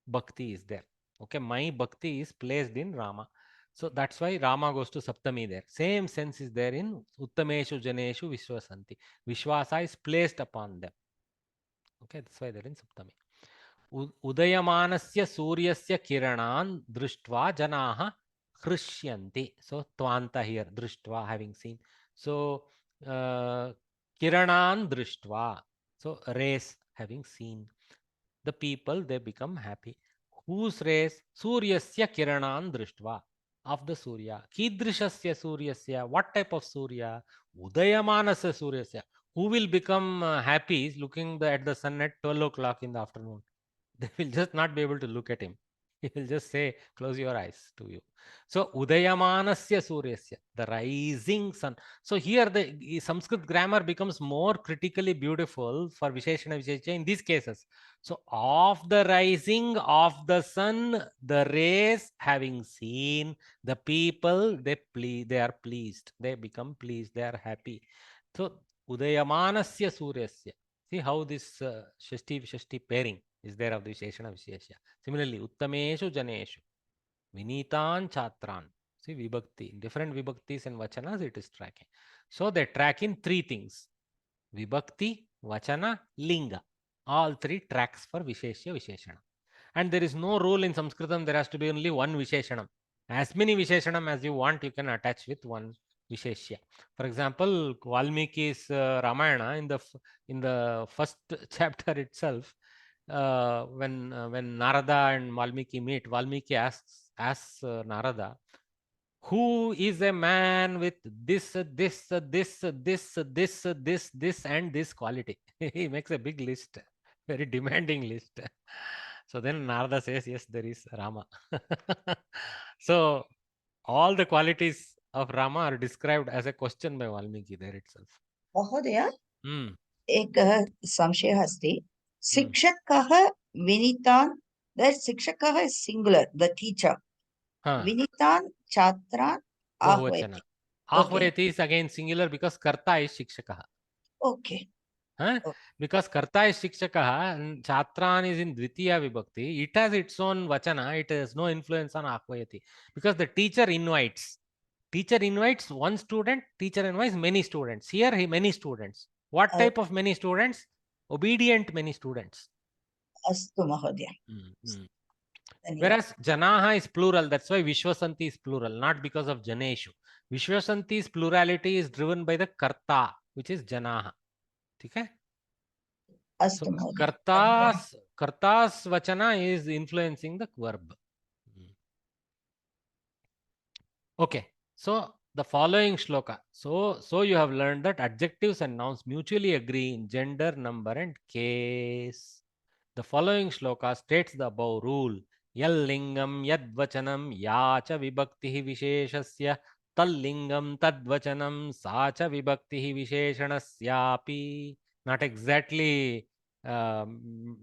Bhakti is there. Okay, my Bhakti is placed in Rama. So that's why Rama goes to Saptami there. Same sense is there in Uttameshu Janeshu Vishwasanti. Vishwasa is placed upon them. Okay, that's why they're in Saptami. Udayamanasya Suryasya Kiranan Drishtva Janaha Hrisyanti. So Tvanta here, Drishtva, having seen. So Kiranan Drishtva. So rays, having seen. The people, they become happy. Whose rays? Suryasya Kiranan Drishtva. Of the Surya. Kidrishasya Suryasya. What type of Surya? Udayamanasya Suryasya. Who will become happy looking at the sun at 12 o'clock in the afternoon? They will just not be able to look at him. He will just say, close your eyes to you. So, Udayamanasya Suryasya, the rising sun. So, here the Sanskrit grammar becomes more critically beautiful for Visheshana Vishesha in these cases. So, of the rising of the sun, the rays having seen, the people, they are pleased. They become pleased. They are happy. So, Udayamanasya Suryasya. See how this Shashti Visheshti pairing is there of the Visheshana Vishesha. Similarly, Uttameshu Janeshu, Vinitan Chatran. See Vibhakti, different Vibhaktis and Vachanas it is tracking. So they track in three things: Vibhakti, Vachana, Linga. All three tracks for Visheshya Visheshana. And there is no rule in Sanskritam, there has to be only one Visheshanam. As many Visheshanam as you want, you can attach with one Visheshya. For example, Valmiki's Ramayana, in the first chapter itself, when Narada and Valmiki meet, Valmiki asks Narada, who is a man with this, and this quality? He makes a big list, very demanding list. So then Narada says, yes, there is Rama. So all the qualities of Rama are described as a question by Valmiki there itself. महोदय Hmm. एकः संशयः अस्ति शिक्षकः विनीतान् that शिक्षकः is singular the teacher विनीतान् छात्रान् Bahuvachana. ahvayati Ahvayati is again singular because karta is shikshakah. okay Because karta is shikshakah and chatran is in dvitiya vibhakti, it has its own vachana, it has no influence on ahvayati because the teacher invites. Teacher invites one student, teacher invites many students. Here many students. What type of many students? Obedient many students. अस्तु महोदय Whereas Janaha is plural, that's why Vishwasanti is plural, not because of Janeshu. Vishwasanti's plurality is driven by the Karta, which is Janaha. Okay? So, Karta's Vachana is influencing the verb. Okay. So, the following shloka. So you have learned that adjectives and nouns mutually agree in gender, number, and case. The following shloka states the above rule. Yallingam yadvachanam yacha vibhakti visheshasya tallingam tadvachanam sacha vibhakti visheshanasyapi. Not exactly following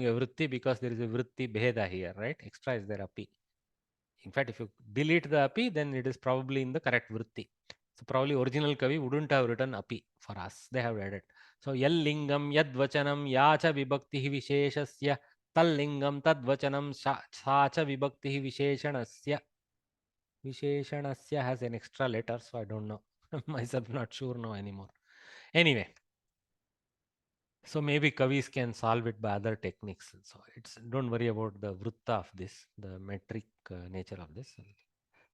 a vritti because there is a vritti bheda here, right? Extra is there api. In fact, if you delete the api, then it is probably in the correct vritti. So probably original Kavi wouldn't have written api for us. They have added. So yallingam yadvachanam yacha vibhakti visheshasya tallingam tadvachanam sacha vibhakti visheshanasya. Visheshanasya has an extra letter, so I don't know. Myself not sure now anymore. Anyway. So maybe Kavis can solve it by other techniques. So don't worry about the vrutta of this, the metric nature of this.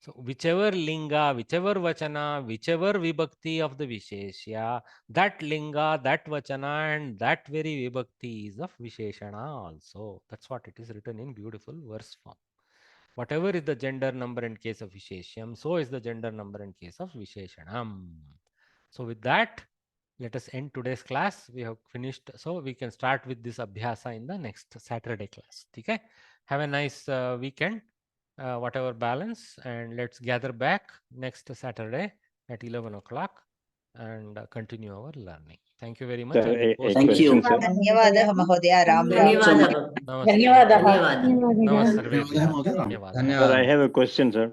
So whichever linga, whichever vachana, whichever vibhakti of the visheshya, that linga, that vachana, and that very vibhakti is of visheshana also. That's what it is written in beautiful verse form. Whatever is the gender number in case of visheshyam, so is the gender number in case of visheshanam. So with that, let us end today's class. We have finished. So we can start with this abhyasa in the next Saturday class. Okay. Have a nice weekend, whatever balance, and let's gather back next Saturday at 11 o'clock and continue our learning. Thank you very much. Thank you. धन्यवादः महोदय राम राम धन्यवादः Sir, I have a question, sir.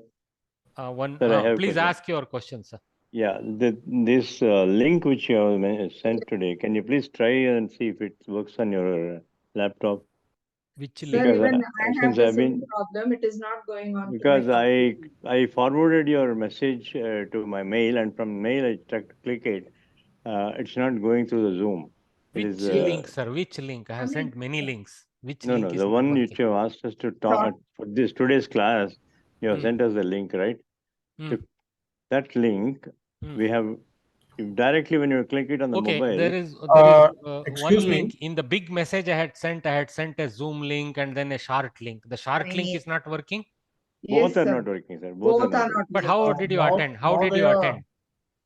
Please ask your question, sir. Yeah, this link which you have sent today, can you please try and see if it works on your laptop? Which link? Sir, even I have the same problem. It is not going on. Because I forwarded your message to my mail, and from mail I tried to click it. It's not going through the Zoom. Which link, sir? Which link? I have sent many links. Which link is the not one working? which you have asked us to talk for today's class. You have sent us the link, right? That link we have directly when you click it on the mobile. There is one link in the big message I had sent a Zoom link and then a short link. The short link is not working. Both are not working, sir. Both are not working. But how did you attend? How did you attend?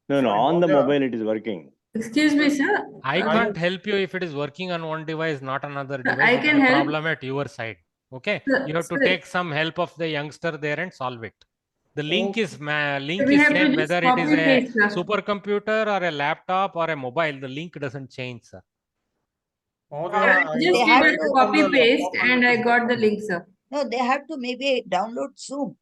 No, on the mobile it is working. Excuse me, sir. I can't help you if it is working on one device, not another device. I It is can a help. problem at your side. Okay, Sir, you have to sir. take some help of the youngster there and solve it. The link is link We is have to same just whether it is copy a paste, sir. supercomputer or a laptop or a mobile. The link doesn't change, sir. I They just have did a to- copy paste and I got the link, sir. No, they have to maybe download Zoom.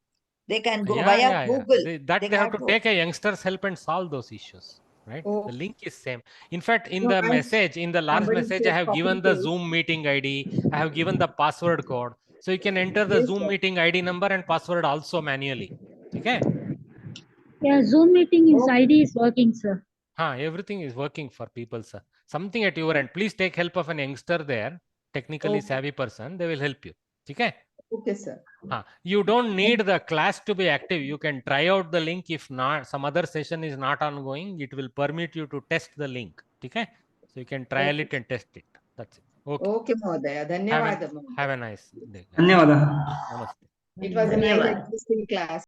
They can go Yeah, via yeah, yeah. Google. They have to take a youngster's help and solve those issues, right? Oh. The link is same. In fact, in No, the I- message, in the last somebody message, I said have copy given the paste. Zoom meeting ID. I have given the password code. So you can enter the Yes, Zoom sir. meeting ID number and password also manually. Okay? Yeah, Zoom meeting is ID is working, sir. Everything is working for people, sir. Something at your end. Please take help of an youngster there, technically savvy person. They will help you. Okay? Okay, sir. You don't need the class to be active. You can try out the link. If not, some other session is not ongoing, it will permit you to test the link. Okay? So you can trial it and test it. That's it. Okay. Okay, Mahodaya. Dhanyawada. Have a nice day. ಧನ್ಯವಾದ. Namaste. It was a nice, Dhanyawad. interesting class.